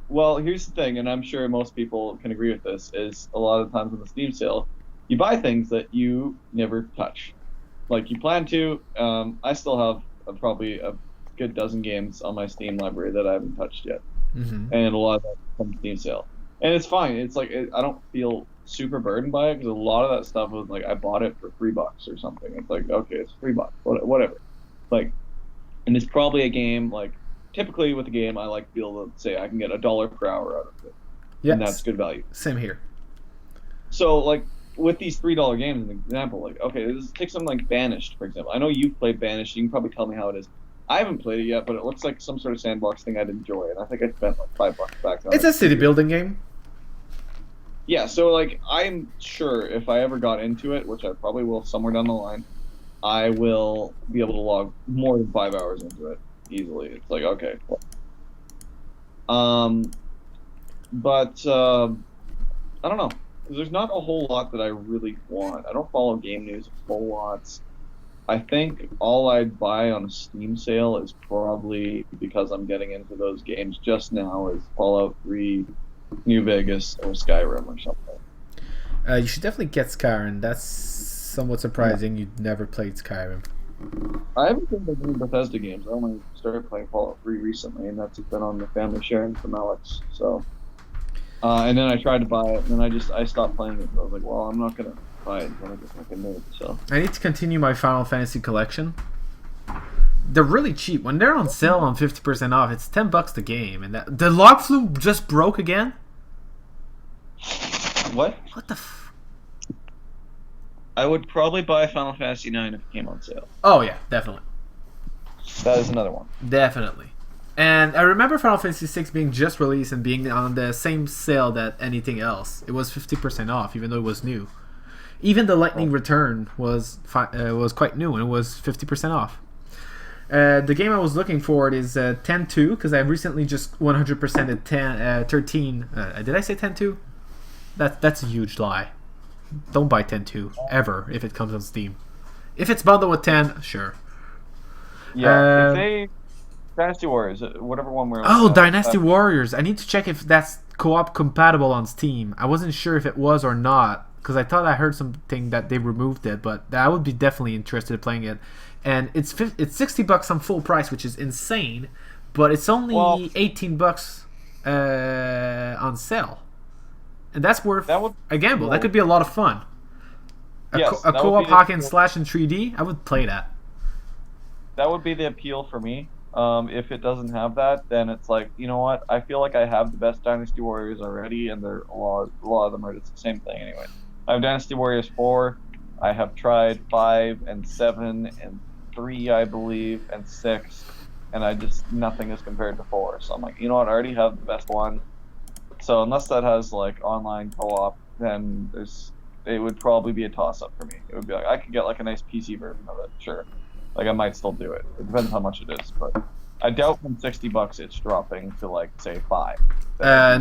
Well, here's the thing, and I'm sure most people can agree with this: is a lot of times on the Steam sale, you buy things that you never touch. Like you plan to. I still have probably a good dozen games on my Steam library that I haven't touched yet, and a lot of that from Steam sale. And it's fine. It's like I don't feel super burdened by it because a lot of that stuff was like I bought it for $3 or something. It's like okay, it's $3, whatever. Like, and it's probably a game like typically with a game I like to be able to say I can get $1 per hour out of it, and that's good value. Same here. So like with these $3 games, as an example, like okay, take something like Banished for example. I know you've played Banished. You can probably tell me how it is. I haven't played it yet, but it looks like some sort of sandbox thing I'd enjoy, and I think I spent like $5 back on it. It's a city building game. Yeah, so like I'm sure if I ever got into it, which I probably will somewhere down the line, I will be able to log more than 5 hours into it easily. It's like okay. But I don't know. There's not a whole lot that I really want. I don't follow game news a whole lot. I think all I'd buy on a Steam sale is probably because I'm getting into those games just now is Fallout 3, New Vegas, or Skyrim or something. You should definitely get Skyrim. That's somewhat surprising. You'd never played Skyrim. I haven't been playing Bethesda games. I only started playing Fallout 3 recently, and that's been on the family sharing from Alex. So, and then I tried to buy it, and then I stopped playing it. So I was like, well, I'm not gonna buy it when I get like a nerd. So I need to continue my Final Fantasy collection. They're really cheap when they're on sale on 50% off. It's $10 the game, and the log flume just broke again. What? What the? I would probably buy Final Fantasy IX if it came on sale. Oh yeah, definitely. That is another one. Definitely. And I remember Final Fantasy VI being just released and being on the same sale that anything else. It was 50% off, even though it was new. Even the Lightning Return was quite new and it was 50% off. The game I was looking for is 10-2 because I recently just 100%ed 13. Did I say 10-2? That's a huge lie. Don't buy 10-2 ever if it comes on Steam. If it's bundled with 10, sure. Yeah, if they Dynasty Warriors, whatever one we're. Oh, Dynasty Warriors! I need to check if that's co-op compatible on Steam. I wasn't sure if it was or not because I thought I heard something that they removed it, but I would be definitely interested in playing it. And it's $60 on full price, which is insane, but it's only $18 on sale, and that's worth a gamble. Cool. That could be a lot of fun. A co-op hack and slash in 3D, I would play that. That would be the appeal for me. If it doesn't have that, then it's like, you know what? I feel like I have the best Dynasty Warriors already, and they're a lot of them are just the same thing anyway. I have Dynasty Warriors 4. I have tried 5 and 7 and 3, I believe, and 6, and nothing is compared to 4. So I'm like, you know what? I already have the best one. So unless that has like online co-op, then it would probably be a toss-up for me. It would be like I could get like a nice PC version of it, sure. Like I might still do it. It depends how much it is, but I doubt from $60 it's dropping to like say 5.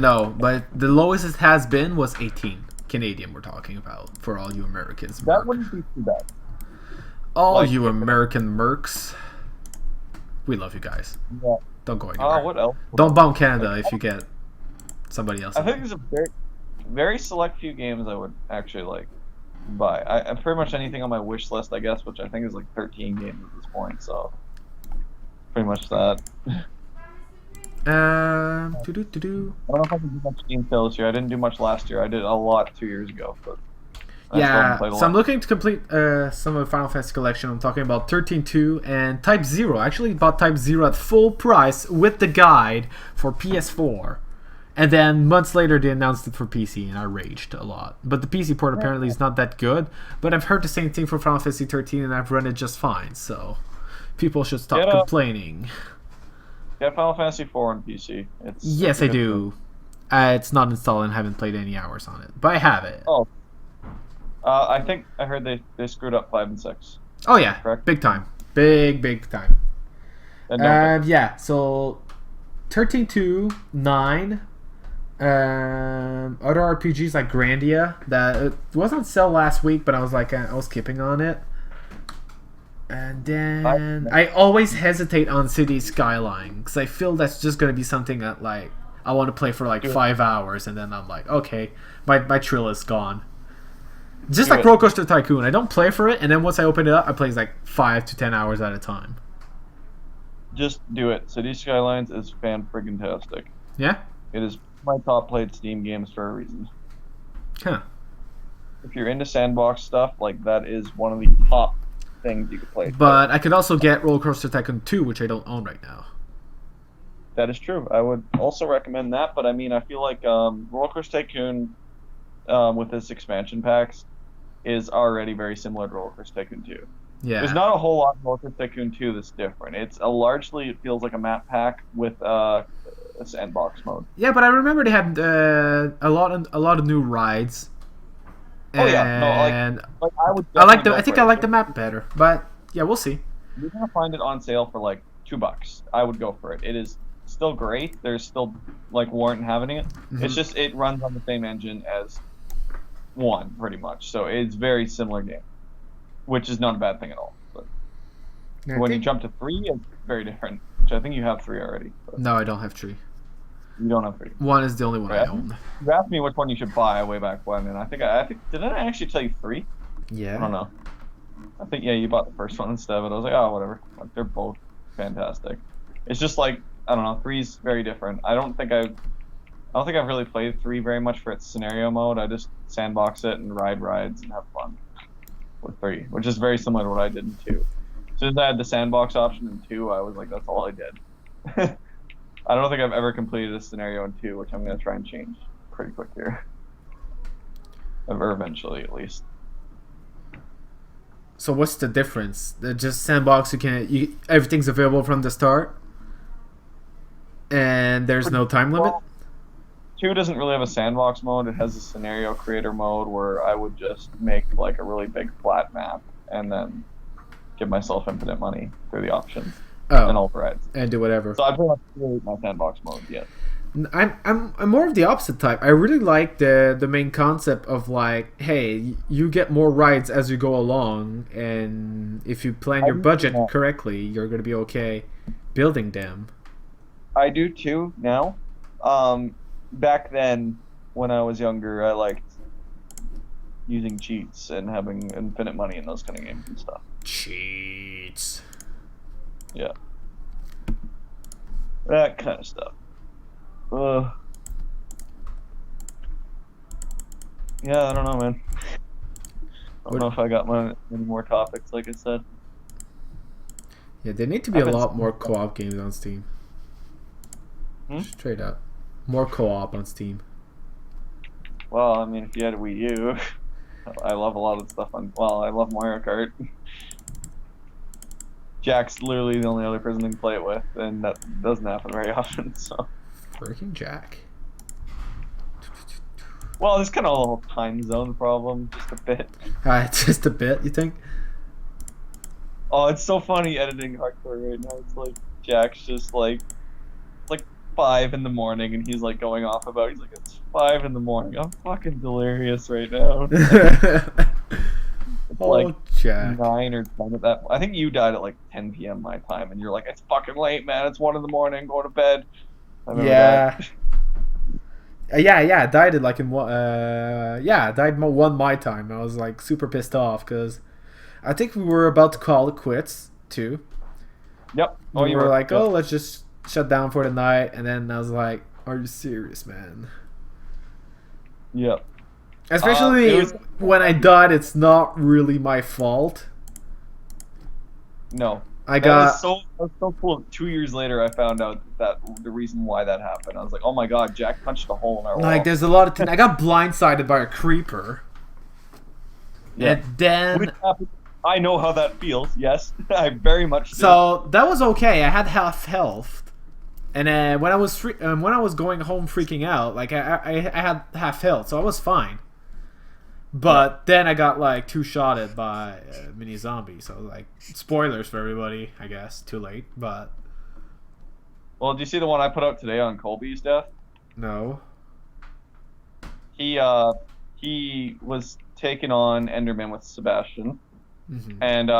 No, but the lowest it has been was 18 Canadian. We're talking about for all you Americans. That wouldn't be too bad. All you American mercs, we love you guys. Yeah. Don't go anywhere. What else? Don't bomb Canada if you get somebody else. I think there's a very select few games I would actually like buy. I pretty much anything on my wish list, I guess, which I think is like 13 games at this point. So pretty much that. I don't know if I can do much Steam sale this year. I didn't do much last year. I did a lot 2 years ago, but. So I'm looking to complete some of the Final Fantasy collection. I'm talking about 13-2 and Type 0. I actually bought Type 0 at full price with the guide for PS4. And then months later they announced it for PC and I raged a lot. But the PC port apparently is not that good. But I've heard the same thing for Final Fantasy 13 and I've run it just fine. So people should stop complaining. Get Final Fantasy 4 on PC. Yes, I do. It's not installed and haven't played any hours on it. But I have it. Oh. I think I heard they screwed up 5 and 6. Oh yeah, correct? Big time, big time. Yeah, so 13-2, 9. Other RPGs like Grandia that it was on sale last week, but I was like I was skipping on it. And then I always hesitate on City Skyline because I feel that's just gonna be something that like I want to play for like 5 hours, and then I'm like, okay, my trill is gone. Just Do like it. Roller Coaster Tycoon. I don't play for it, and then once I open it up, I play like 5 to 10 hours at a time. Just do it. City Skylines is fan-friggin-tastic. Yeah? It is my top played Steam games for a reason. Huh. If you're into sandbox stuff, like that is one of the top things you could play. But I could also get Roller Coaster Tycoon 2, which I don't own right now. That is true. I would also recommend that, but I mean, I feel like Roller Coaster Tycoon, with its expansion packs, is already very similar to Roller Coaster Tycoon 2. Yeah. There's not a whole lot in Roller Coaster Tycoon 2 that's different. It's largely, it feels like a map pack with a sandbox mode. Yeah, but I remember they had a lot of new rides. Oh yeah, no, like I would. I think I like the map better, but yeah, we'll see. You're gonna find it on sale for like $2. I would go for it. It is still great. There's still like warrant having it. Mm-hmm. It's just it runs on the same engine as 1 pretty much, so it's very similar game, which is not a bad thing at all. But when you jump to 3, it's very different. Which I think you have 3 already. But No, I don't have 3. you don't have 3. 1 is the only one I own. You asked me which one you should buy way back when, and I think didn't I actually tell you 3? Yeah. I don't know. I think you bought the first one instead, but I was like, oh, whatever. Like, they're both fantastic. It's just like I don't know. 3's very different. I don't think I've really played 3 very much for its scenario mode. I just sandbox it and ride rides and have fun with 3, which is very similar to what I did in 2. As soon as I had the sandbox option in 2, I was like, that's all I did. I don't think I've ever completed a scenario in 2, which I'm going to try and change pretty quick here. Or eventually, at least. So what's the difference? Just sandbox, everything's available from the start, and there's no time limit. 2 doesn't really have a sandbox mode. It has a scenario creator mode where I would just make like a really big flat map and then give myself infinite money through the options and overrides and do whatever. So I pretty much create my sandbox mode. Yeah. I'm more of the opposite type. I really like the main concept of like, hey, you get more rides as you go along, and if you plan your budget correctly, you're gonna be okay building them. I do too now. Back then, when I was younger, I liked using cheats and having infinite money in those kind of games and stuff. Cheats. Yeah. That kind of stuff. Yeah, I don't know, man. I don't know if I got any more topics, like I said. Yeah, there need to be a lot more co-op games on Steam. Straight up. More co-op on Steam. Well, I mean, if you had a Wii U, I love a lot of stuff on... Well, I love Mario Kart. Jack's literally the only other person I can play it with, and that doesn't happen very often, so... Freaking Jack. Well, there's kind of a little time zone problem, just a bit. Just a bit, you think? Oh, it's so funny editing hardcore right now. It's like, Jack's just like 5 in the morning, and he's like going off about, he's like, it's 5 in the morning. I'm fucking delirious right now. It's like Jack. 9 or 10 at that. I think you died at like 10 p.m. my time, and you're like, it's fucking late, man. It's 1 in the morning. Go to bed. Yeah. I died at like in one. I died 1 my time. I was like super pissed off because I think we were about to call it quits too. Yep. We were like, oh, let's just shut down for the night, and then I was like, are you serious, man? Yep. Especially when I died, it's not really my fault. No. I was so cool. 2 years later, I found out that the reason why that happened. I was like, oh my god, Jack punched a hole in our wall. Like, there's a lot of I got blindsided by a creeper. Yeah. And then... I know how that feels, yes. I very much do. So, that was okay. I had half health. And when I was going home freaking out, like, I had half health, so I was fine. But then I got like 2-shotted by mini zombies. So like, spoilers for everybody, I guess. Too late, but. Well, do you see the one I put out today on Colby's death? No. He was taken on Enderman with Sebastian, and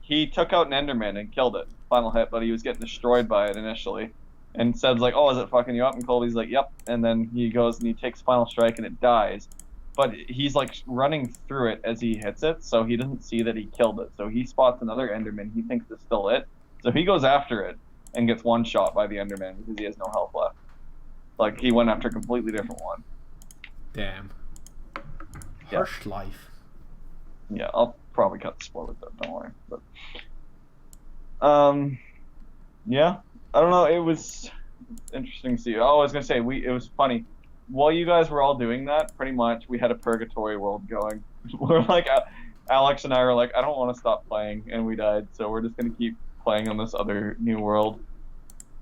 he took out an Enderman and killed it. Final hit, but he was getting destroyed by it initially. And Seb's like, "Oh, is it fucking you up?" And Colby's like, "Yep." And then he goes and he takes Final Strike and it dies. but he's like running through it as he hits it, so he doesn't see that he killed it. So he spots another Enderman. He thinks it's still it, so he goes after it and gets one shot by the Enderman because he has no health left. Like he went after a completely different one. Damn. Harsh life. Yeah, I'll probably cut the spoiler though. Don't worry. But yeah, I don't know. It was interesting to see. Oh, I was gonna say it was funny. While you guys were all doing that, pretty much, we had a purgatory world going. We're like, Alex and I were like, I don't want to stop playing, and we died, so we're just gonna keep playing on this other new world.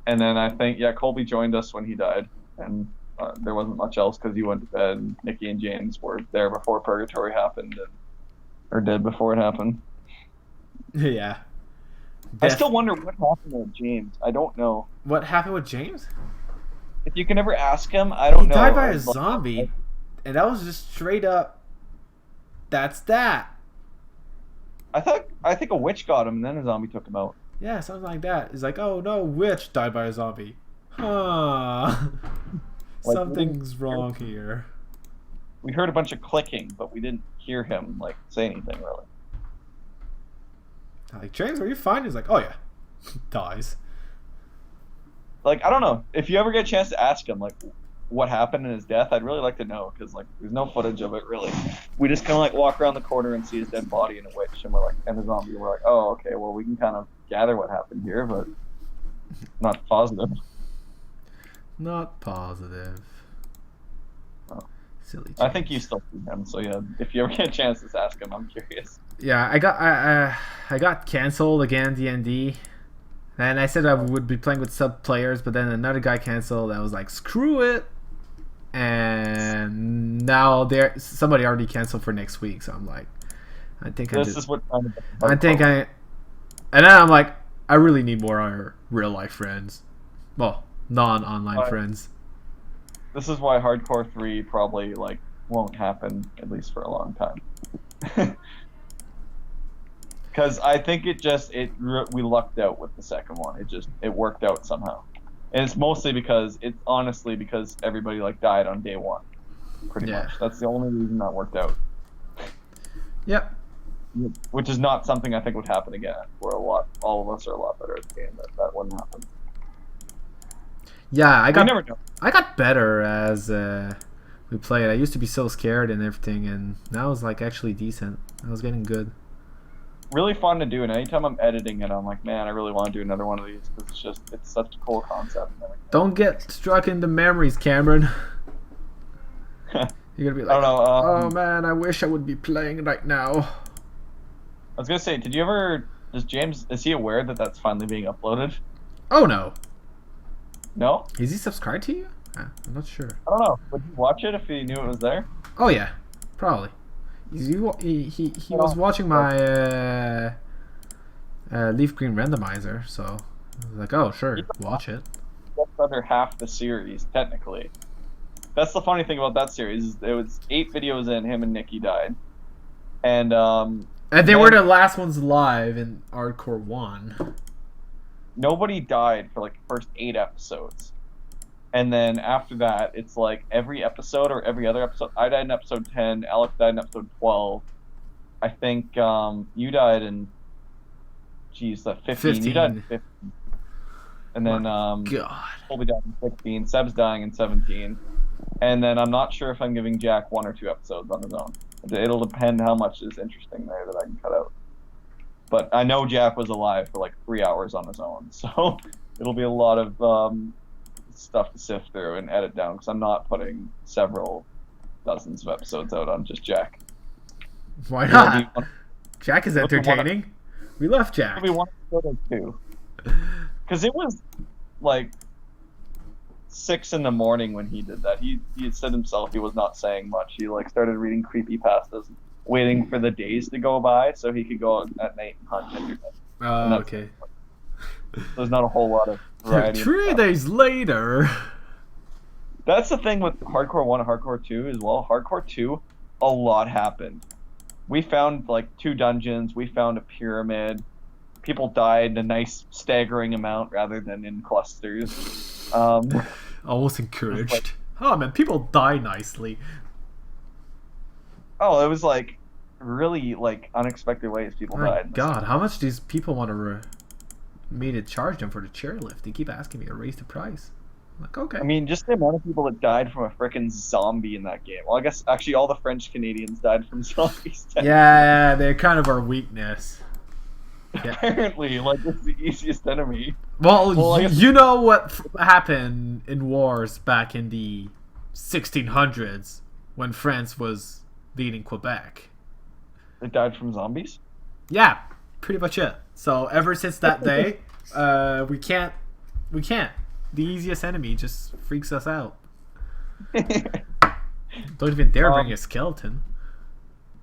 And then I think, Colby joined us when he died, and there wasn't much else because he went to bed. And Nikki and James were there before purgatory happened, or dead before it happened. Yeah. I still wonder what happened with James. I don't know. What happened with James? If you can ever ask him, I don't know. He died by a zombie, and that was just straight up. That's that. I think a witch got him, and then a zombie took him out. Yeah, something like that. It's like, oh no, witch died by a zombie. Huh. Something's wrong here. We heard a bunch of clicking, but we didn't hear him like say anything really. Like, James, are you fine? He's like, oh yeah, dies. Like, I don't know. If you ever get a chance to ask him, like, what happened in his death, I'd really like to know, because, like, there's no footage of it, really. We just kind of, like, walk around the corner and see his dead body and a witch, and we're like, and a zombie, and we're like, oh, okay, well, we can kind of gather what happened here, but not positive. Not positive. Oh. Silly James. I think you still see him, so yeah, if you ever get a chance to ask him, I'm curious. Yeah, I got canceled again, D&D. And I said I would be playing with sub players, but then another guy canceled. I was like, screw it. And now somebody already canceled for next week. So I'm like, and then I'm like, I really need more real life friends. Well, non-online friends. This is why Hardcore 3 probably like won't happen, at least for a long time. Because I think we lucked out with the second one. It worked out somehow, and it's mostly because everybody like died on day one, pretty much. That's the only reason that worked out. Yep. Which is not something I think would happen again. All of us are a lot better at the game. That wouldn't happen. Yeah, I never know. I got better as we played. I used to be so scared and everything, and now I was like actually decent. I was getting good. Really fun to do, and anytime I'm editing it, I'm like, man, I really want to do another one of these because it's such a cool concept. Don't get struck in the memories, Cameron. You're gonna be like, I don't know, oh man, I wish I would be playing right now. I was gonna say, is he aware that that's finally being uploaded? Oh no. No? Is he subscribed to you? I'm not sure. I don't know. Would you watch it if he knew it was there? Oh yeah, probably. He was watching my Leaf Green randomizer, so I was like, oh sure, watch it. That's under half the series, technically. That's the funny thing about that series. Is it was 8 videos in, him and Nikki died. And they were the last ones live in Hardcore 1. Nobody died for like the first 8 episodes. And then after that, it's like every episode or every other episode. I died in episode 10. Alex died in episode 12. I think you died in, 15. You died in 15. And then Colby died in 16. Seb's dying in 17. And then I'm not sure if I'm giving Jack 1 or 2 episodes on his own. It'll depend how much is interesting there that I can cut out. But I know Jack was alive for like 3 hours on his own. So it'll be a lot of stuff to sift through and edit down because I'm not putting several dozens of episodes out on just Jack. Why not? Jack is entertaining. We love Jack. Maybe 1 episode or 2. Because it was like 6 in the morning when he did that. He had said himself he was not saying much. He like started reading creepypastas, waiting for the days to go by so he could go out at night and hunt everything. Oh, okay. There's not a whole lot of variety. 3 days later. That's the thing with Hardcore 1 and Hardcore 2 as well. Hardcore 2, a lot happened. We found like 2 dungeons. We found a pyramid. People died in a nice staggering amount rather than in clusters. Almost encouraged. Oh man, people die nicely. Oh, it was like really like unexpected ways people My died. in this God, game. how much these people want to me to charge them for the chairlift? They keep asking me to raise the price. I'm like, okay. I mean, just the amount of people that died from a freaking zombie in that game. Well, I guess actually all the French Canadians died from zombies. Yeah, they're kind of our weakness. Yeah. Apparently, like it's the easiest enemy. Well, I guess- you know what happened in wars back in the 1600s when France was leading Quebec. They died from zombies. Yeah, pretty much it. So ever since that day, we can't. The easiest enemy just freaks us out. Don't even dare bring a skeleton.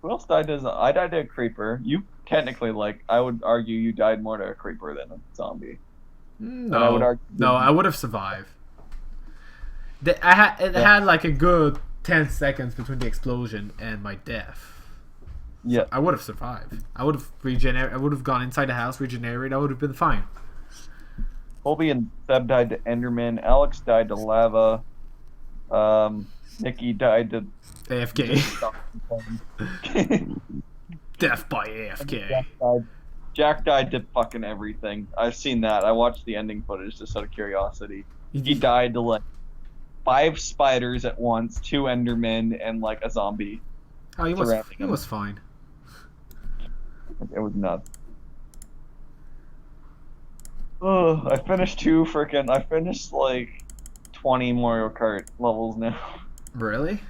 Who else died as I died to a creeper. You technically like I would argue you died more to a creeper than a zombie. No, I would argue- I would have survived. It had like a good 10 seconds between the explosion and my death. Yeah. I would have survived. I would have regenerated. I would have gone inside the house, regenerated. I would have been fine. Colby and Seb died to Enderman. Alex died to lava. Nikki died to AFK. Death by AFK. Jack died to fucking everything. I've seen that. I watched the ending footage just out of curiosity. He died to like 5 spiders at once, 2 Endermen, and like a zombie. Oh, he surrounding him. was fine. It was nuts. Oh, I finished like 20 Mario Kart levels now. Really?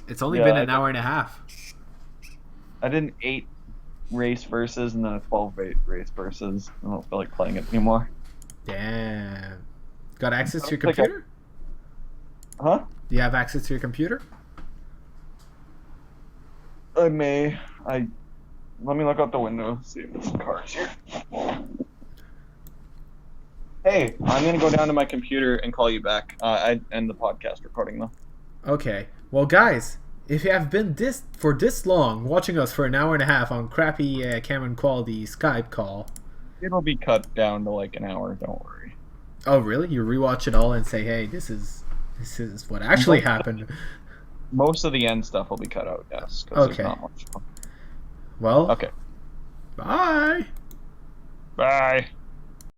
It's only Yeah, been an hour and a half. I did an 8 race versus and then a 12 race versus. I don't feel like playing it anymore. Damn. Got access to your I don't think computer? Huh? Do you have access to your computer? I may. Let me look out the window, see if there's some cars here. Hey, I'm gonna go down to my computer and call you back. I end the podcast recording though. Okay. Well, guys, if you have been for this long watching us for an hour and a half on crappy Cameron quality Skype call. It'll be cut down to like an hour. Don't worry. Oh, really? You rewatch it all and say, "Hey, this is what actually happened." Most of the end stuff will be cut out. Yes. 'Cause Okay. There's not much. Well. Okay. Bye. Bye.